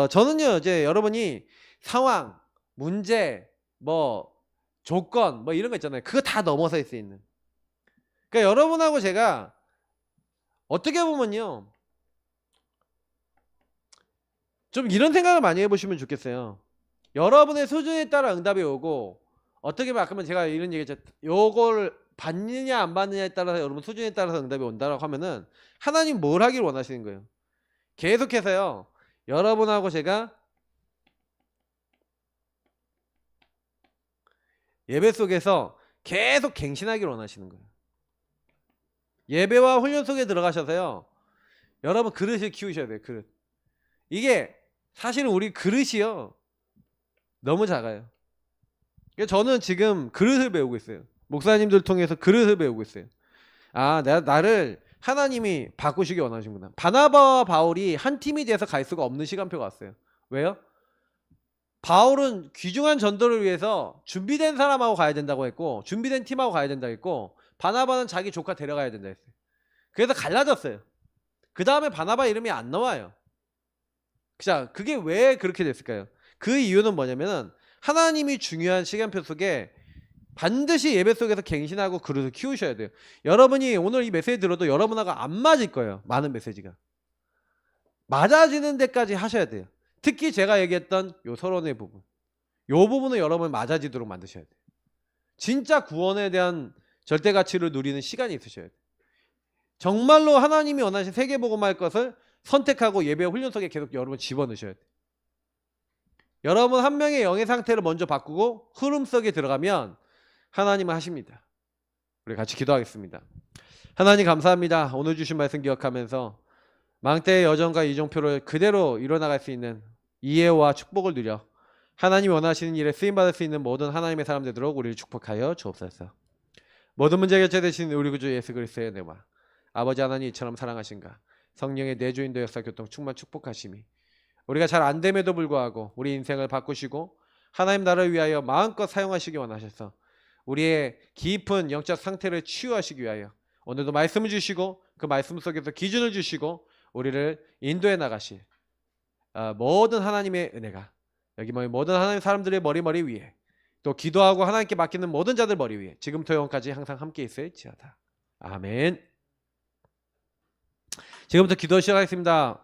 저는요 이제 여러분이 상황, 문제, 뭐 조건 뭐 이런 거 있잖아요. 그거 다 넘어서 있을 수 있는. 그러니까 여러분하고 제가 어떻게 보면요 좀 이런 생각을 많이 해보시면 좋겠어요. 여러분의 수준에 따라 응답이 오고, 어떻게 보면 아까 제가 이런 얘기했죠. 요걸 받느냐 안 받느냐에 따라서 여러분 수준에 따라서 응답이 온다라고 하면은 하나님 뭘 하길 원하시는 거예요? 계속해서요 여러분하고 제가 예배 속에서 계속 갱신하길 원하시는 거예요. 예배와 훈련 속에 들어가셔서요 여러분 그릇을 키우셔야 돼요. 그릇. 이게 사실은 우리 그릇이요 너무 작아요. 저는 지금 그릇을 배우고 있어요. 목사님들 통해서 그릇을 배우고 있어요. 아, 나를 하나님이 바꾸시기 원하시는구나. 바나바와 바울이 한 팀이 돼서 갈 수가 없는 시간표가 왔어요. 왜요? 바울은 귀중한 전도를 위해서 준비된 사람하고 가야 된다고 했고, 준비된 팀하고 가야 된다고 했고, 바나바는 자기 조카 데려가야 된다 했어요. 그래서 갈라졌어요. 그 다음에 바나바 이름이 안 나와요. 자, 그게 왜 그렇게 됐을까요? 그 이유는 뭐냐면은 하나님이 중요한 시간표 속에 반드시 예배 속에서 갱신하고 그릇을 키우셔야 돼요. 여러분이 오늘 이 메시지 들어도 여러분하고 안 맞을 거예요. 많은 메시지가. 맞아지는 데까지 하셔야 돼요. 특히 제가 얘기했던 요 서론의 부분. 요 부분은 여러분 맞아지도록 만드셔야 돼요. 진짜 구원에 대한 절대 가치를 누리는 시간이 있으셔야 돼요. 정말로 하나님이 원하신 세계복음할 것을 선택하고 예배 훈련 속에 계속 여러분 집어넣으셔야 돼요. 여러분 한 명의 영의 상태를 먼저 바꾸고 흐름 속에 들어가면 하나님은 하십니다. 우리 같이 기도하겠습니다. 하나님 감사합니다. 오늘 주신 말씀 기억하면서 망대의 여정과 이정표를 그대로 이뤄나갈 수 있는 이해와 축복을 누려 하나님이 원하시는 일에 쓰임받을 수 있는 모든 하나님의 사람들 되도록 우리를 축복하여 주옵소서. 모든 문제 해결자 되신 우리 구주 예수 그리스도의 은혜와 아버지 하나님 이처럼 사랑하신가 성령의 내주인도 역사 교통 충만 축복하심이 우리가 잘 안됨에도 불구하고 우리 인생을 바꾸시고 하나님 나라를 위하여 마음껏 사용하시기 원하셔서 우리의 깊은 영적 상태를 치유하시기 위하여 오늘도 말씀을 주시고 그 말씀 속에서 기준을 주시고 우리를 인도해 나가실 모든 하나님의 은혜가 여기 모든 하나님 사람들의 머리 위에 또 기도하고 하나님께 맡기는 모든 자들 머리 위에 지금부터 영원까지 항상 함께 있을지어다. 아멘. 지금부터 기도 시작하겠습니다.